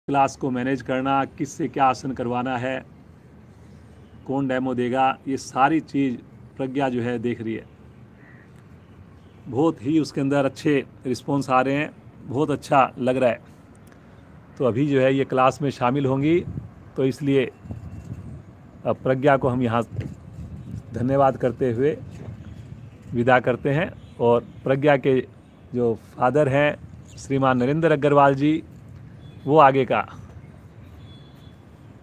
क्लास को मैनेज करना, किससे क्या आसन करवाना है, कौन डेमो देगा, ये सारी चीज़ प्रज्ञा जो है देख रही है। बहुत ही उसके अंदर अच्छे रिस्पॉन्स आ रहे हैं, बहुत अच्छा लग रहा है। तो अभी जो है ये क्लास में शामिल होंगी, तो इसलिए अब प्रज्ञा को हम यहाँ धन्यवाद करते हुए विदा करते हैं। और प्रज्ञा के जो फादर हैं श्रीमान नरेंद्र अग्रवाल जी, वो आगे का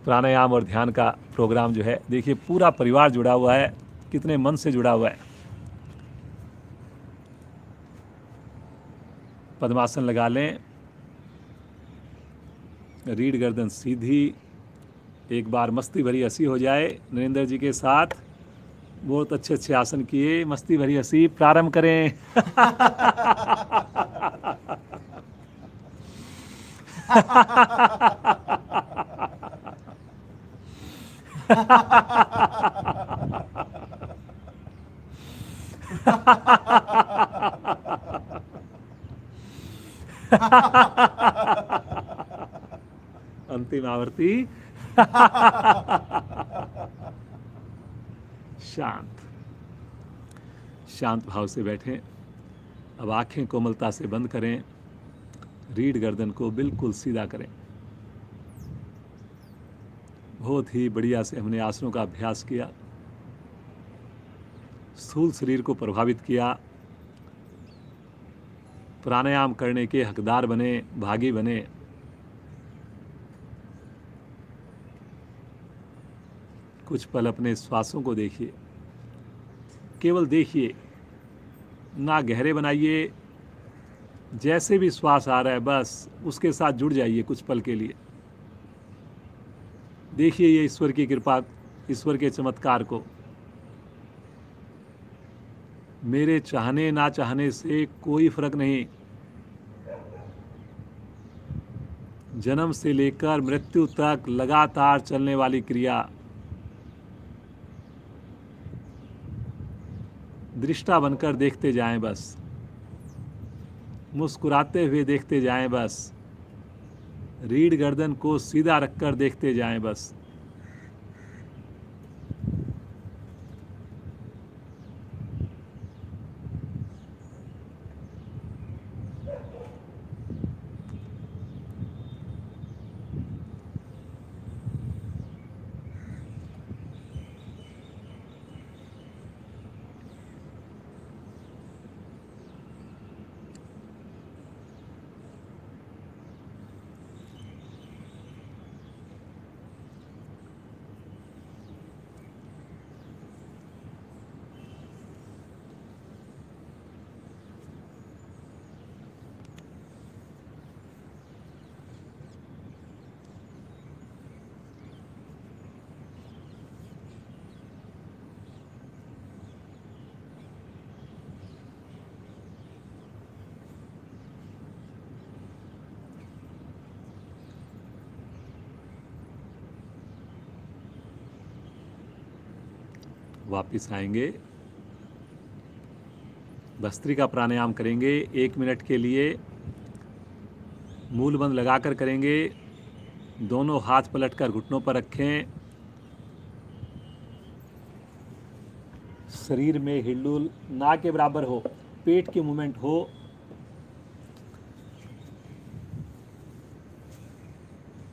प्राणायाम और ध्यान का प्रोग्राम जो है, देखिए पूरा परिवार जुड़ा हुआ है, कितने मन से जुड़ा हुआ है। पद्मासन लगा लें, रीढ़ गर्दन सीधी, एक बार मस्ती भरी हंसी हो जाए नरेंद्र जी के साथ। बहुत अच्छे अच्छे आसन किए, मस्ती भरी हंसी प्रारंभ करें। अंतिम आवर्ती। शांत शांत भाव से बैठें। अब आंखें कोमलता से बंद करें, रीढ़ गर्दन को बिल्कुल सीधा करें। बहुत ही बढ़िया से हमने आसनों का अभ्यास किया, स्थूल शरीर को प्रभावित किया, प्राणायाम करने के हकदार बने, भागी बने। कुछ पल अपने श्वासों को देखिए, केवल देखिए, ना गहरे बनाइए। जैसे भी श्वास आ रहा है बस उसके साथ जुड़ जाइए कुछ पल के लिए। देखिए ये ईश्वर की कृपा, ईश्वर के चमत्कार को। मेरे चाहने ना चाहने से कोई फर्क नहीं। जन्म से लेकर मृत्यु तक लगातार चलने वाली क्रिया। दृष्टा बनकर देखते जाएं बस, मुस्कुराते हुए देखते जाएं बस, रीढ़ गर्दन को सीधा रखकर देखते जाएं बस। वापस आएंगे, भस्त्रिका प्राणायाम करेंगे 1 मिनट के लिए। मूल बंद लगाकर करेंगे। दोनों हाथ पलटकर घुटनों पर रखें। शरीर में हिलडुल ना के बराबर हो, पेट की मूवमेंट हो।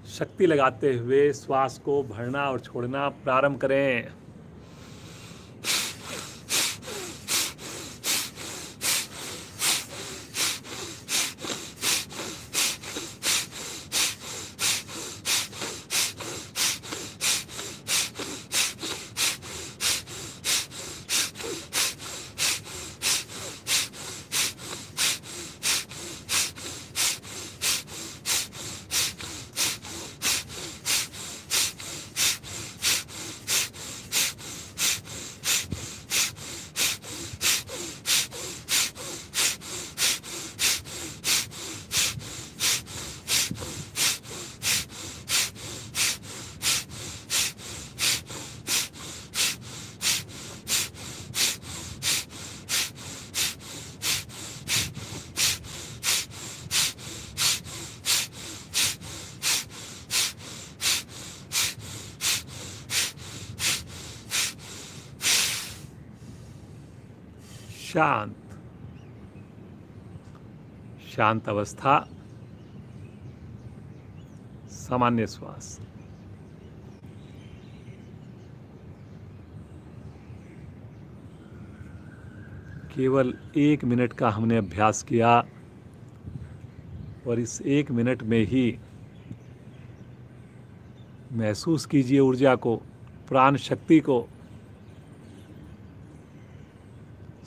शक्ति लगाते हुए श्वास को भरना और छोड़ना प्रारंभ करें। शांत, शांत अवस्था, सामान्य श्वास। केवल 1 मिनट का हमने अभ्यास किया और इस 1 मिनट में ही महसूस कीजिए ऊर्जा को, प्राण शक्ति को,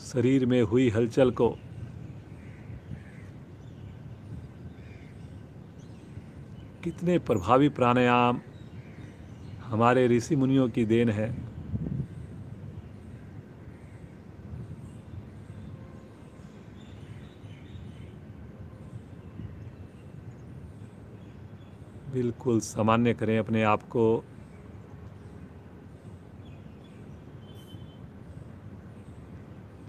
शरीर में हुई हलचल को। कितने प्रभावी प्राणायाम हमारे ऋषि मुनियों की देन है। बिल्कुल सामान्य करें अपने आप को।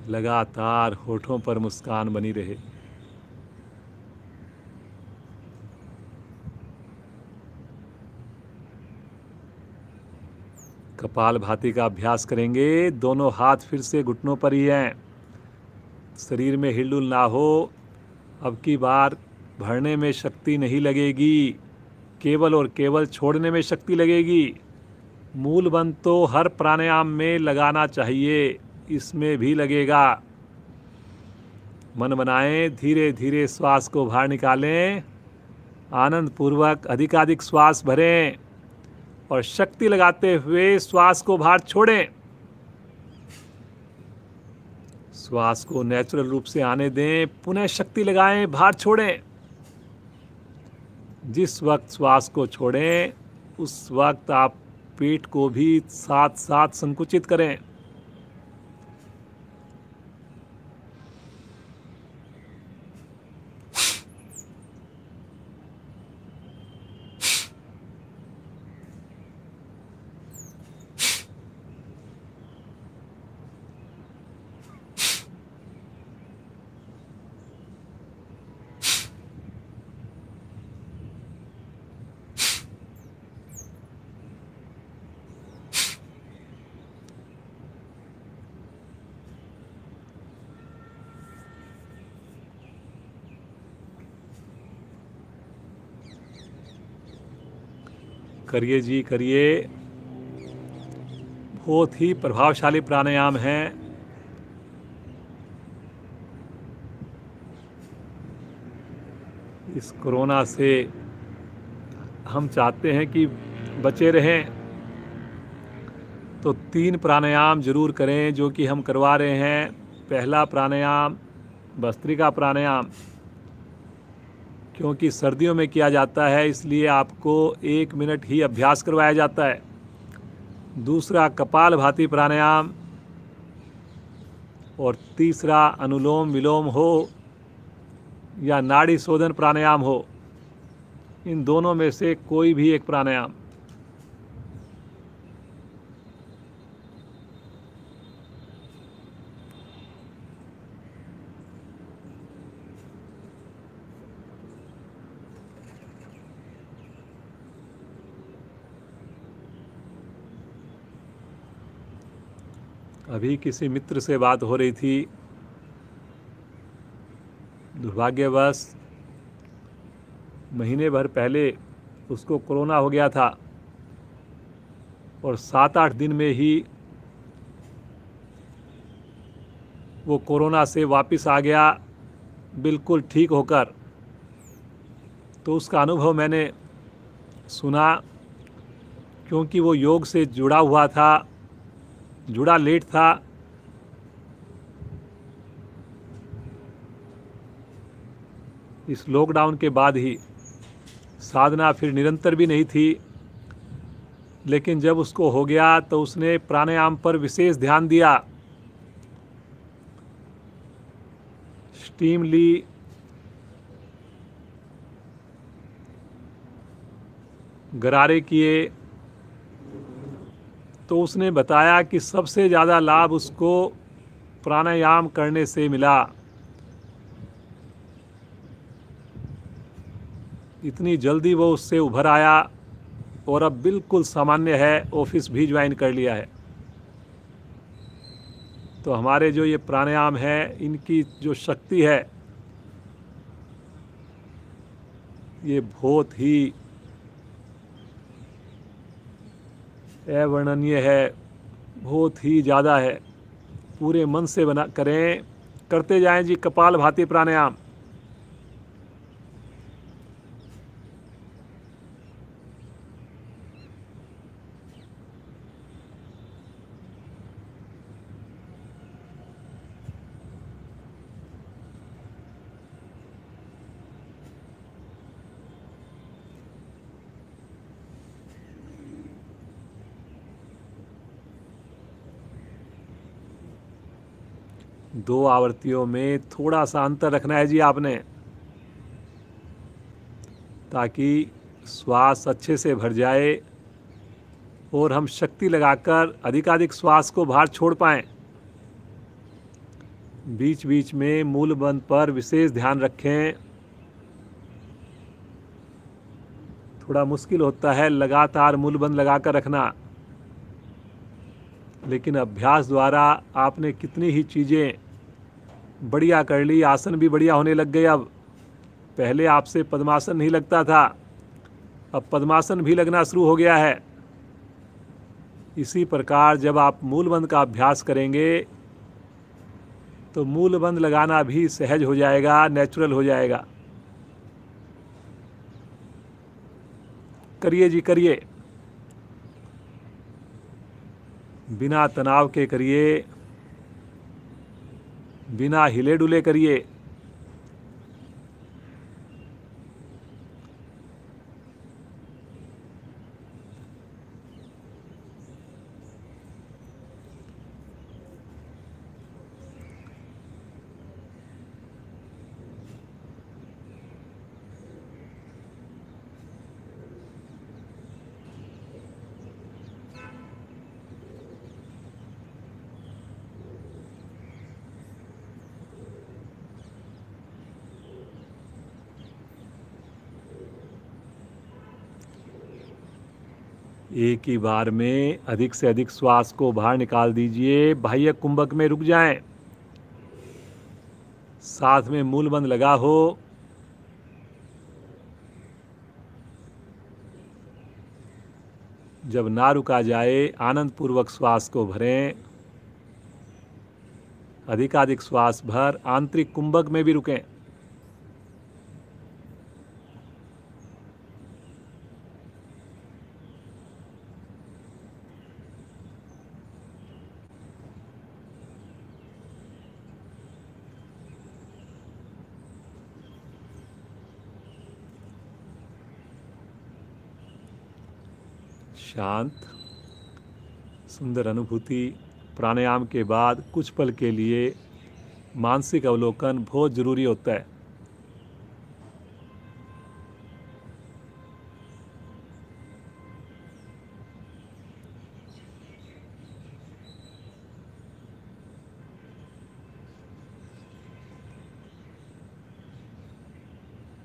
लगातार होठों पर मुस्कान बनी रहे। कपालभाति का अभ्यास करेंगे। दोनों हाथ फिर से घुटनों पर ही हैं। शरीर में हिलडुल ना हो। अब की बार भरने में शक्ति नहीं लगेगी, केवल और केवल छोड़ने में शक्ति लगेगी। मूल बंद तो हर प्राणायाम में लगाना चाहिए, इसमें भी लगेगा। मन बनाएं, धीरे धीरे श्वास को बाहर निकालें, आनंद पूर्वक अधिकाधिक श्वास भरें और शक्ति लगाते हुए श्वास को बाहर छोड़ें। श्वास को नेचुरल रूप से आने दें, पुनः शक्ति लगाएं, बाहर छोड़ें। जिस वक्त श्वास को छोड़ें उस वक्त आप पेट को भी साथ साथ संकुचित करें। करिए जी, करिए। बहुत ही प्रभावशाली प्राणायाम है। इस कोरोना से हम चाहते हैं कि बचे रहें, तो 3 प्राणायाम जरूर करें जो कि हम करवा रहे हैं। पहला प्राणायाम भस्त्रिका प्राणायाम, क्योंकि सर्दियों में किया जाता है इसलिए आपको 1 मिनट ही अभ्यास करवाया जाता है। दूसरा कपालभाति प्राणायाम और तीसरा अनुलोम विलोम हो या नाड़ी शोधन प्राणायाम हो, इन दोनों में से कोई भी एक प्राणायाम। अभी किसी मित्र से बात हो रही थी, दुर्भाग्यवश महीने भर पहले उसको कोरोना हो गया था और 7-8 दिन में ही वो कोरोना से वापस आ गया बिल्कुल ठीक होकर। तो उसका अनुभव मैंने सुना, क्योंकि वो योग से जुड़ा हुआ था, जुड़ा लेट था। इस लॉकडाउन के बाद ही साधना फिर निरंतर भी नहीं थी, लेकिन जब उसको हो गया तो उसने प्राणायाम पर विशेष ध्यान दिया। स्टीम ली, गरारे किए, तो उसने बताया कि सबसे ज़्यादा लाभ उसको प्राणायाम करने से मिला। इतनी जल्दी वो उससे उभर आया और अब बिल्कुल सामान्य है, ऑफिस भी ज्वाइन कर लिया है। तो हमारे जो ये प्राणायाम है, इनकी जो शक्ति है ये बहुत ही अवर्णनीय है, बहुत ही ज़्यादा है। पूरे मन से बना करें, करते जाएं जी कपालभाति प्राणायाम। दो आवृत्तियों में थोड़ा सा अंतर रखना है जी आपने, ताकि श्वास अच्छे से भर जाए और हम शक्ति लगाकर अधिकाधिक श्वास को बाहर छोड़ पाएं। बीच बीच में मूल बंद पर विशेष ध्यान रखें। थोड़ा मुश्किल होता है लगातार मूल बंद लगाकर रखना, लेकिन अभ्यास द्वारा आपने कितनी ही चीज़ें बढ़िया कर ली। आसन भी बढ़िया होने लग गए। अब पहले आपसे पद्मासन नहीं लगता था, अब पद्मासन भी लगना शुरू हो गया है। इसी प्रकार जब आप मूलबंद का अभ्यास करेंगे तो मूलबंद लगाना भी सहज हो जाएगा, नेचुरल हो जाएगा। करिए जी, करिए, बिना तनाव के करिए, बिना हिले डुले करिए। एक ही बार में अधिक से अधिक श्वास को बाहर निकाल दीजिए। बाह्य कुंभक में रुक जाएं, साथ में मूल बंद लगा हो। जब ना रुका जाए आनंद पूर्वक श्वास को भरें। अधिकाधिक श्वास भर आंतरिक कुंभक में भी रुकें। शांत सुंदर अनुभूति। प्राणायाम के बाद कुछ पल के लिए मानसिक अवलोकन बहुत ज़रूरी होता है।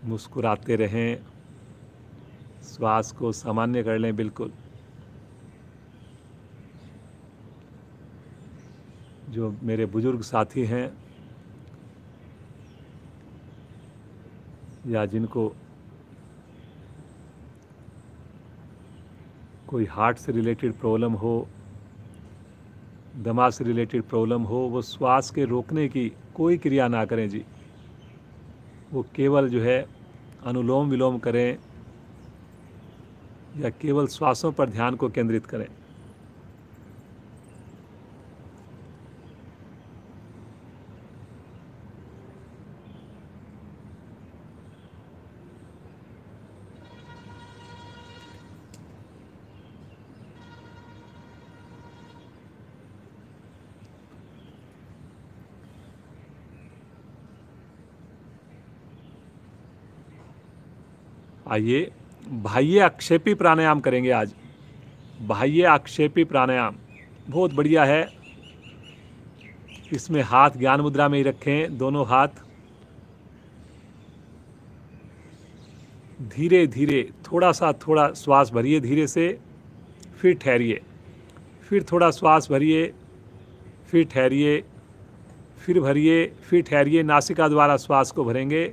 मुस्कुराते रहें, श्वास को सामान्य कर लें बिल्कुल। जो मेरे बुजुर्ग साथी हैं या जिनको कोई हार्ट से रिलेटेड प्रॉब्लम हो, दमा से रिलेटेड प्रॉब्लम हो, वो श्वास के रोकने की कोई क्रिया ना करें जी। वो केवल जो है अनुलोम विलोम करें या केवल श्वासों पर ध्यान को केंद्रित करें। आइए बाह्य आक्षेपी प्राणायाम करेंगे आज। बाह्य आक्षेपी प्राणायाम बहुत बढ़िया है। इसमें हाथ ज्ञान मुद्रा में ही रखें, दोनों हाथ धीरे धीरे थोड़ा श्वास भरिए धीरे से, फिर ठहरिए, फिर थोड़ा श्वास भरिए, फिर ठहरिए, फिर भरिए, फिर ठहरिए। नासिका द्वारा श्वास को भरेंगे।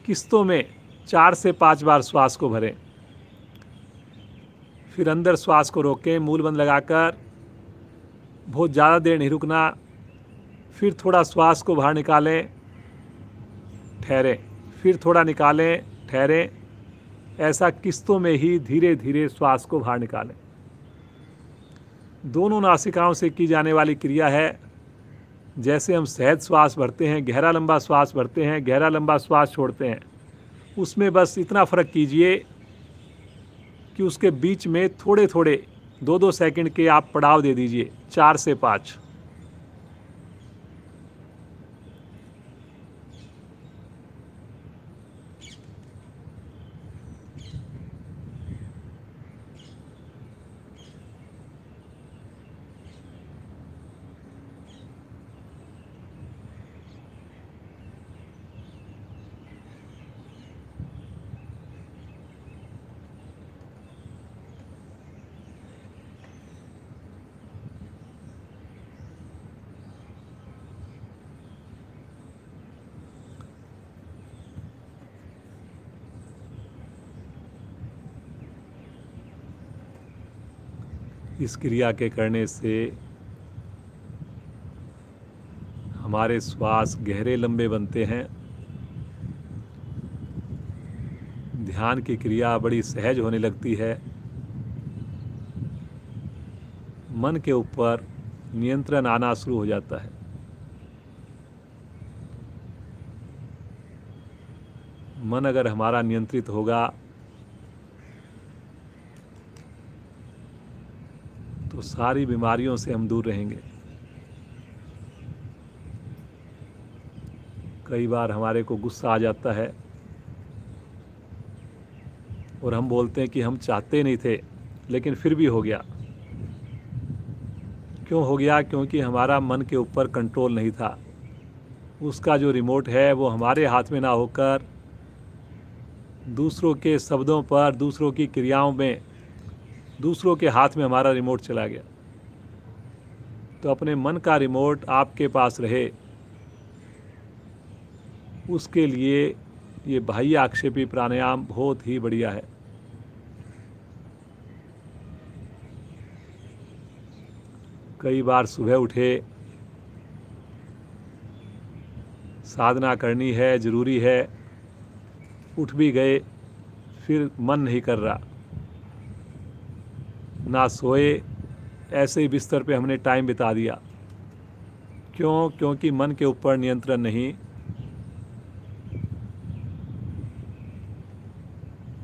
किस्तों में 4 से 5 बार श्वास को भरें। फिर अंदर श्वास को रोकें मूल बंद लगाकर, बहुत ज़्यादा देर नहीं रुकना। फिर थोड़ा श्वास को बाहर निकालें, ठहरें, फिर थोड़ा निकालें, ठहरें। ऐसा किस्तों में ही धीरे धीरे श्वास को बाहर निकालें। दोनों नासिकाओं से की जाने वाली क्रिया है। जैसे हम सहज श्वास भरते हैं, गहरा लंबा श्वास भरते हैं, गहरा लंबा श्वास छोड़ते हैं, उसमें बस इतना फ़र्क कीजिए कि उसके बीच में थोड़े थोड़े 2-2 सेकंड के आप पड़ाव दे दीजिए, 4 से 5। इस क्रिया के करने से हमारे श्वास गहरे लंबे बनते हैं। ध्यान की क्रिया बड़ी सहज होने लगती है। मन के ऊपर नियंत्रण आना शुरू हो जाता है। मन अगर हमारा नियंत्रित होगा तो सारी बीमारियों से हम दूर रहेंगे। कई बार हमारे को गुस्सा आ जाता है और हम बोलते हैं कि हम चाहते नहीं थे लेकिन फिर भी हो गया। क्यों हो गया? क्योंकि हमारा मन के ऊपर कंट्रोल नहीं था। उसका जो रिमोट है वो हमारे हाथ में ना होकर दूसरों के शब्दों पर, दूसरों की क्रियाओं में, दूसरों के हाथ में हमारा रिमोट चला गया। तो अपने मन का रिमोट आपके पास रहे, उसके लिए ये बाह्य आक्षेपी प्राणायाम बहुत ही बढ़िया है। कई बार सुबह उठे, साधना करनी है, ज़रूरी है, उठ भी गए, फिर मन नहीं कर रहा, ना सोए, ऐसे ही बिस्तर पे हमने टाइम बिता दिया। क्यों? क्योंकि मन के ऊपर नियंत्रण नहीं।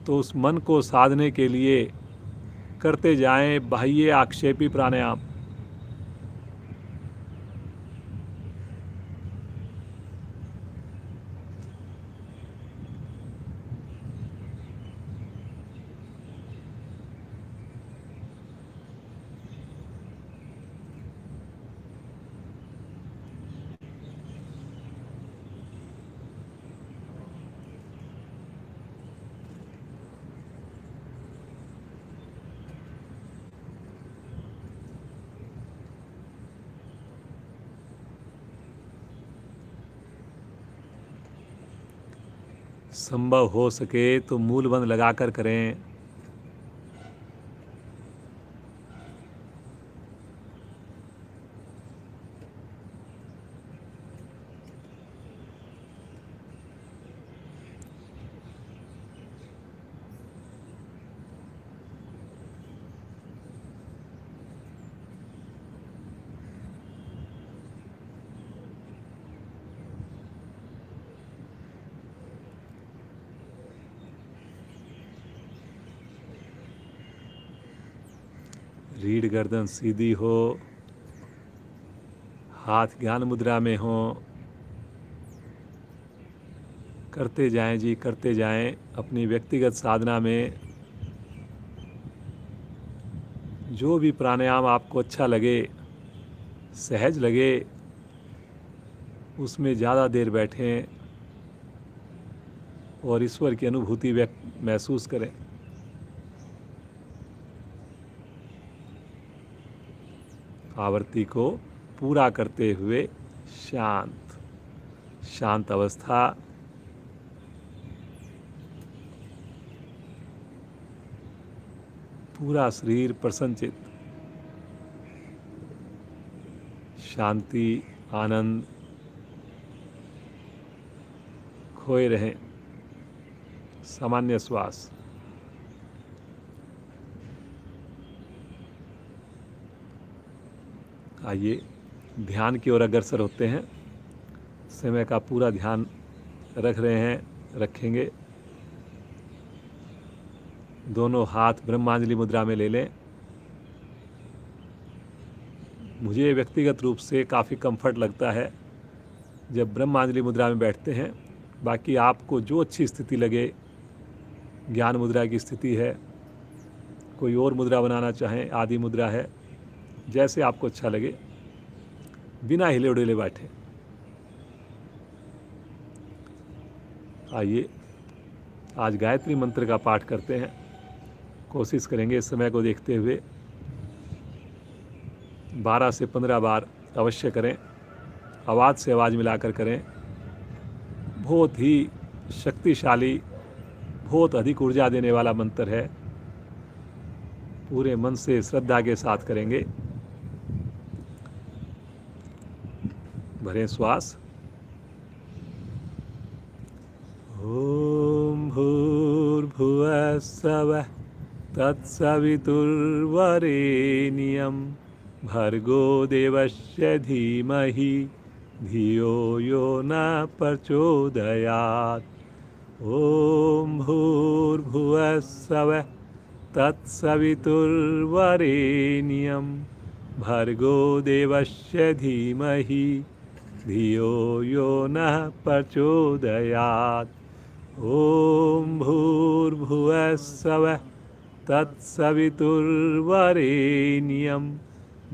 तो उस मन को साधने के लिए करते जाएं बाह्य आक्षेपी प्राणायाम। संभव हो सके तो मूलबंध लगाकर करें। रीढ़ गर्दन सीधी हो, हाथ ज्ञान मुद्रा में हो। करते जाएं जी, करते जाएं। अपनी व्यक्तिगत साधना में जो भी प्राणायाम आपको अच्छा लगे, सहज लगे, उसमें ज़्यादा देर बैठें और ईश्वर की अनुभूति महसूस करें। आवृत्ति को पूरा करते हुए शांत अवस्था। पूरा शरीर प्रसन्नचित्त, शांति, आनंद खोए रहें। सामान्य श्वास। आइए ध्यान की ओर अग्रसर होते हैं। समय का पूरा ध्यान रख रहे हैं, रखेंगे। दोनों हाथ ब्रह्मांजलि मुद्रा में ले लें। मुझे व्यक्तिगत रूप से काफ़ी कंफर्ट लगता है जब ब्रह्मांजलि मुद्रा में बैठते हैं। बाकी आपको जो अच्छी स्थिति लगे, ज्ञान मुद्रा की स्थिति है, कोई और मुद्रा बनाना चाहें, आदि मुद्रा है, जैसे आपको अच्छा लगे, बिना हिले उड़ेले बैठे। आइए आज गायत्री मंत्र का पाठ करते हैं। कोशिश करेंगे इस समय को देखते हुए 12 से 15 बार अवश्य करें। आवाज़ से आवाज़ मिलाकर करें। बहुत ही शक्तिशाली, बहुत अधिक ऊर्जा देने वाला मंत्र है। पूरे मन से श्रद्धा के साथ करेंगे। भरें श्वास। ओम भूर्भुवः स्वः तत्सवितुर्वरेण्यं भर्गो देवस्य धीमहि धियो यो न प्रचोदयात्। ओम भूर्भुवः स्वः तत्सवितुर्वरेण्यं भर्गो देवस्य धीमहि धियो यो नः प्रचोदयात्। ओम भूर्भुवः स्वः तत्सवितुर्वरेण्यं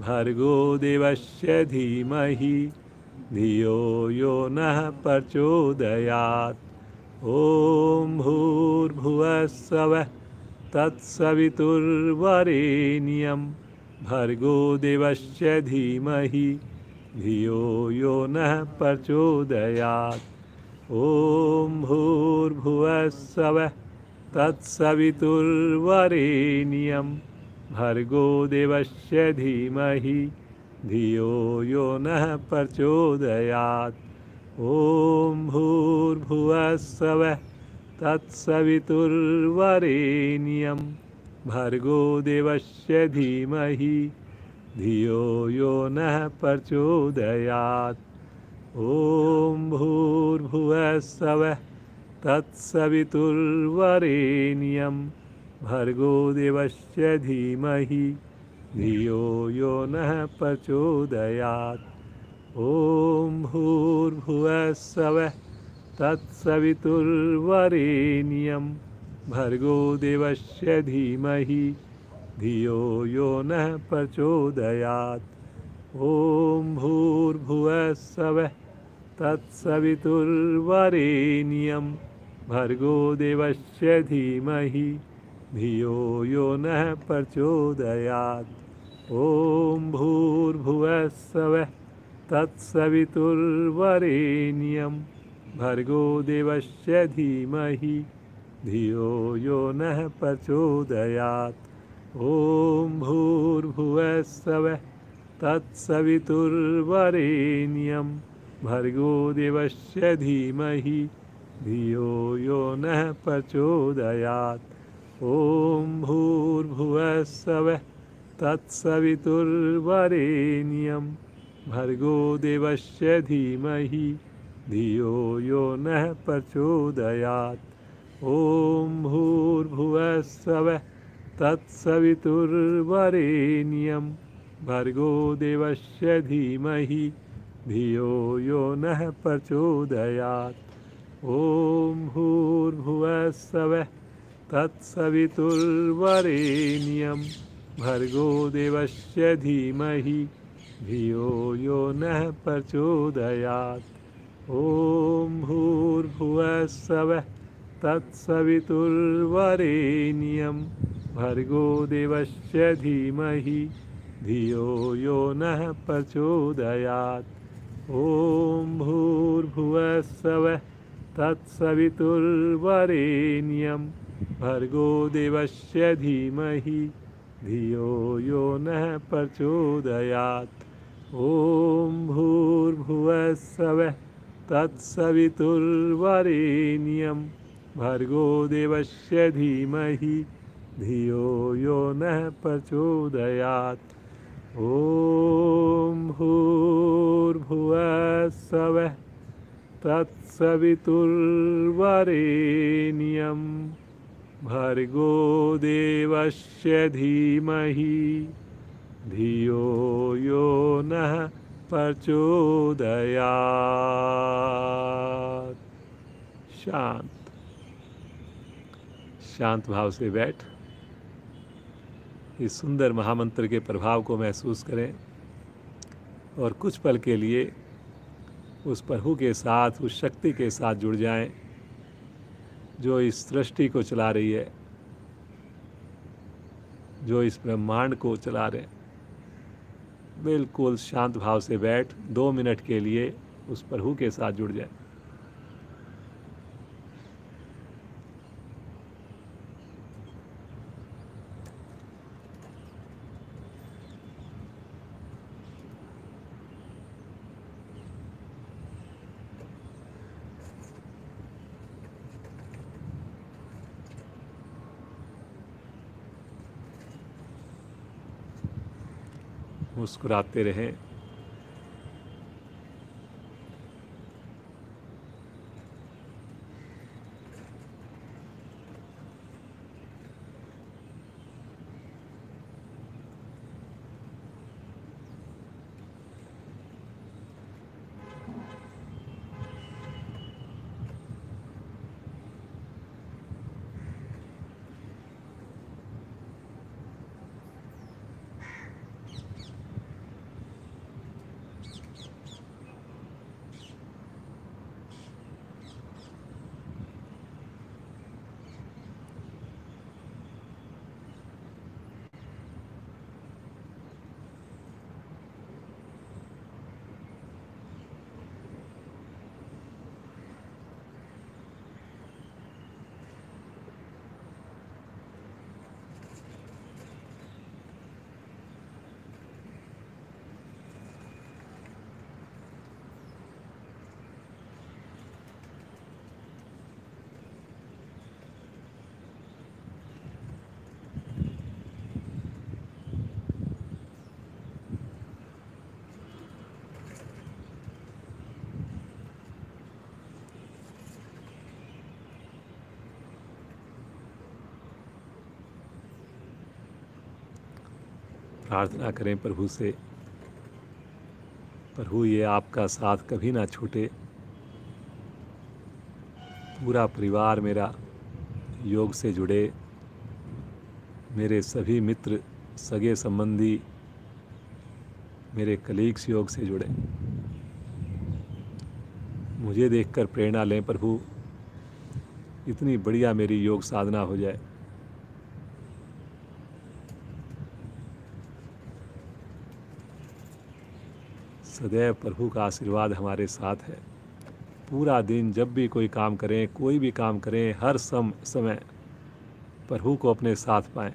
भर्गो देवस्य धीमहि धियो यो नः प्रचोदयात्। ओम भूर्भुवः स्वः तत्सवितुर्वरेण्यं भर्गो देवस्य धीमहि धियो यो नः प्रचोदयात्। ओम भूर्भुवः स्वः तत्सवितुर्वरेण्यं भर्गो देवस्य धीमहि धियो यो नः प्रचोदयात्। ओम भूर्भुवः स्वः तत्सवितुर्वरेण्यं भर्गो देवस्य धीमहि धियो यो नः प्रचोदयात्। ओम भूर्भुवः स्वः तत्सवितुर्वरेण्यं भर्गो देवस्य धीमहि धियो यो नः प्रचोदयात्। ओम भूर्भुवः स्वः तत्सवितुर्वरेण्यं भर्गो देवस्य धीमहि धियो यो नः प्रचोदयात्। ओम भूर्भुवः स्वः तत्सवितुर्वरेण्यं भर्गो देवस्य धीमहि धियो यो नः प्रचोदयात्। ओम भूर्भुवः स्वः तत्सवितुर्वरेण्यं भर्गो देवस्य धीमहि धियो यो नः प्रचोदयात्। ॐ भूर्भुवः स्वः तत्सवितुर्वरेण्यं भर्गो देवस्य धीमहि धियो यो नः प्रचोदयात्। ॐ भूर्भुवः स्वः तत्सवितुर्वरेण्यं भर्गो देवस्य धीमहि धियो यो नः प्रचोदयात्। ॐ भूर्भुवः स्वः तत्सवितुर्वरेण्यं भर्गो देवस्य धीमहि धियो यो नः प्रचोदयात्। ॐ भूर्भुवः स्वः तत्सवितुर्वरेण्यं भर्गो देवस्य धीमहि धियो यो नः प्रचोदयात्। ॐ भूर्भुवः स्वः तत्सवितुर्वरेण्यं भर्गो देवस्य धीमहि धियो यो नः प्रचोदयात्। ॐ भूर्भुवः स्वः तत्सवितुर्वरेण्यं भर्गो देवस्य धीमहि धियो यो नः प्रचोदयात्। ॐ भूर्भुवः स्वः तत्सवितुर्वरेण्यं भर्गो देवस्य धीमहि धियो यो नः प्रचोदयात्। ॐ भूर्भुवः स्वः तत्सवितुर्वरेण्यं भर्गो देवस्य धीमहि धियो यो नः प्रचोदयात्। शांत शांत भाव से बैठ इस सुंदर महामंत्र के प्रभाव को महसूस करें और कुछ पल के लिए उस प्रभु के साथ, उस शक्ति के साथ जुड़ जाएं जो इस सृष्टि को चला रही है, जो इस ब्रह्मांड को चला रहे हैं। बिल्कुल शांत भाव से बैठ 2 मिनट के लिए उस प्रभु के साथ जुड़ जाएं। मुस्कुराते रहें। प्रार्थना करें प्रभु से, प्रभु ये आपका साथ कभी ना छूटे। पूरा परिवार मेरा योग से जुड़े, मेरे सभी मित्र, सगे संबंधी, मेरे कलीग्स योग से जुड़े। मुझे देखकर प्रेरणा लें प्रभु, इतनी बढ़िया मेरी योग साधना हो जाए। सदैव प्रभु का आशीर्वाद हमारे साथ है। पूरा दिन जब भी कोई काम करें, कोई भी काम करें, हर समय प्रभु को अपने साथ पाएं।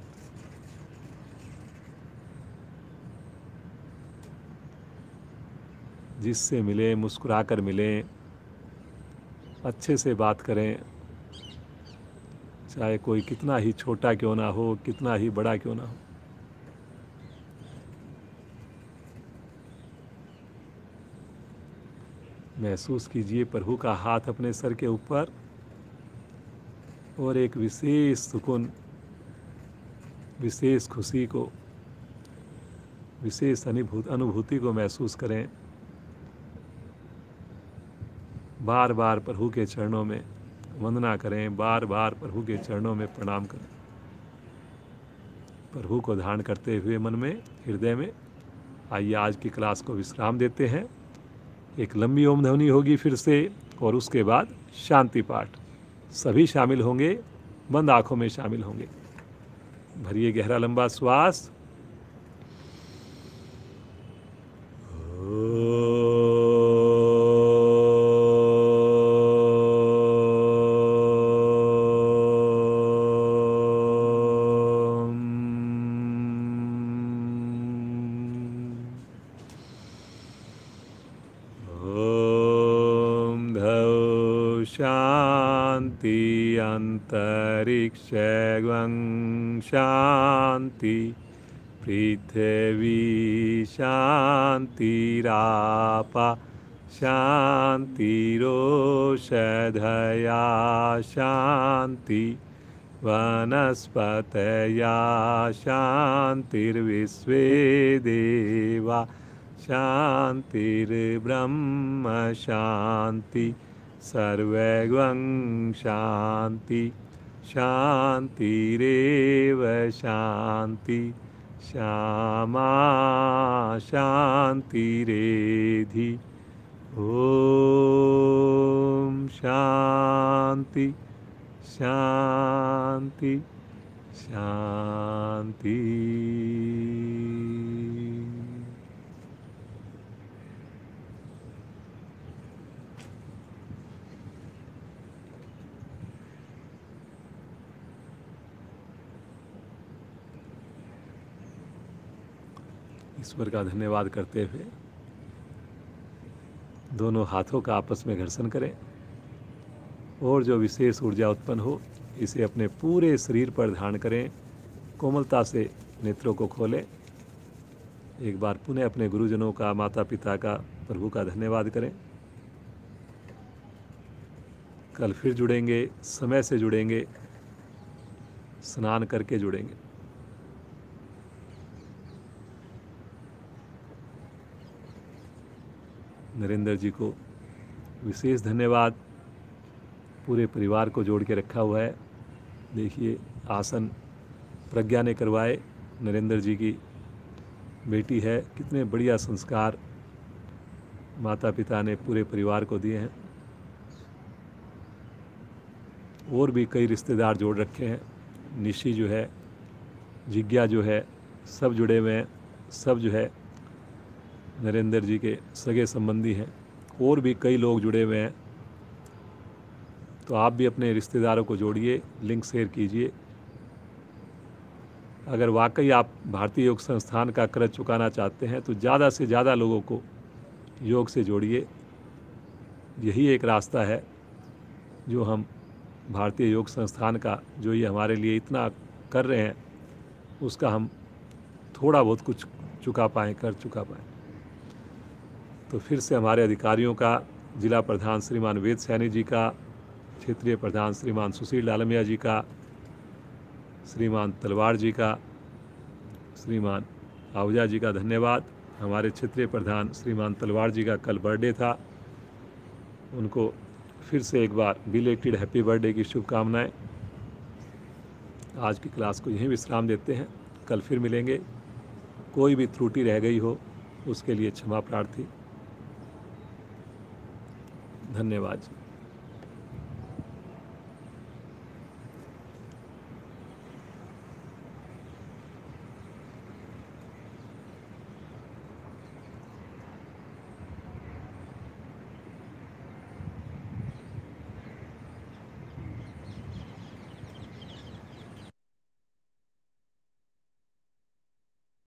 जिससे मिलें, मुस्कुराकर मिलें, अच्छे से बात करें, चाहे कोई कितना ही छोटा क्यों ना हो, कितना ही बड़ा क्यों ना हो। महसूस कीजिए प्रभु का हाथ अपने सर के ऊपर और एक विशेष सुकून, विशेष खुशी को, विशेष अनुभूति को महसूस करें। बार बार प्रभु के चरणों में वंदना करें, बार बार प्रभु के चरणों में प्रणाम करें। प्रभु को धारण करते हुए मन में, हृदय में। आइए आज की क्लास को विश्राम देते हैं। एक लंबी ओम ध्वनि होगी फिर से और उसके बाद शांति पाठ। सभी शामिल होंगे, बंद आंखों में शामिल होंगे। भरिए गहरा लंबा श्वास। शांति अंतरिक्षं शांति पृथ्वी शांतिरापा शांतिरोषधया शांति वनस्पतया शांतिर्विश्वे देवा शांतिर्ब्रह्म शांति सर्वं शांति शांतिरेव शांति श्यामा शांतिरेधि। ओम शांति शांति शांति। ईश्वर का धन्यवाद करते हुए दोनों हाथों का आपस में घर्षण करें और जो विशेष ऊर्जा उत्पन्न हो इसे अपने पूरे शरीर पर धारण करें। कोमलता से नेत्रों को खोलें। एक बार पुनः अपने गुरुजनों का, माता पिता का, प्रभु का धन्यवाद करें। कल फिर जुड़ेंगे, समय से जुड़ेंगे, स्नान करके जुड़ेंगे। नरेंद्र जी को विशेष धन्यवाद। पूरे परिवार को जोड़ के रखा हुआ है। देखिए आसन प्रज्ञा ने करवाए। नरेंद्र जी की बेटी है। कितने बढ़िया संस्कार माता पिता ने पूरे परिवार को दिए हैं। और भी कई रिश्तेदार जोड़ रखे हैं। निशी जो है, जिज्ञा जो है, सब जुड़े हुए हैं। सब जो है नरेंद्र जी के सगे संबंधी हैं। और भी कई लोग जुड़े हुए हैं। तो आप भी अपने रिश्तेदारों को जोड़िए, लिंक शेयर कीजिए। अगर वाकई आप भारतीय योग संस्थान का कर्ज चुकाना चाहते हैं तो ज़्यादा से ज़्यादा लोगों को योग से जोड़िए। यही एक रास्ता है जो हम भारतीय योग संस्थान का, जो ये हमारे लिए इतना कर रहे हैं, उसका हम थोड़ा बहुत कुछ चुका पाएँ, कर चुका पाएँ। तो फिर से हमारे अधिकारियों का, जिला प्रधान श्रीमान वेद सैनी जी का, क्षेत्रीय प्रधान श्रीमान सुशील डालमिया जी का, श्रीमान तलवार जी का, श्रीमान आहूजा जी का धन्यवाद। हमारे क्षेत्रीय प्रधान श्रीमान तलवार जी का कल बर्थडे था। उनको फिर से एक बार बिलेटेड हैप्पी बर्थडे की शुभकामनाएं। आज की क्लास को यहीं विश्राम देते हैं। कल फिर मिलेंगे। कोई भी त्रुटि रह गई हो उसके लिए क्षमा प्रार्थी। धन्यवाद।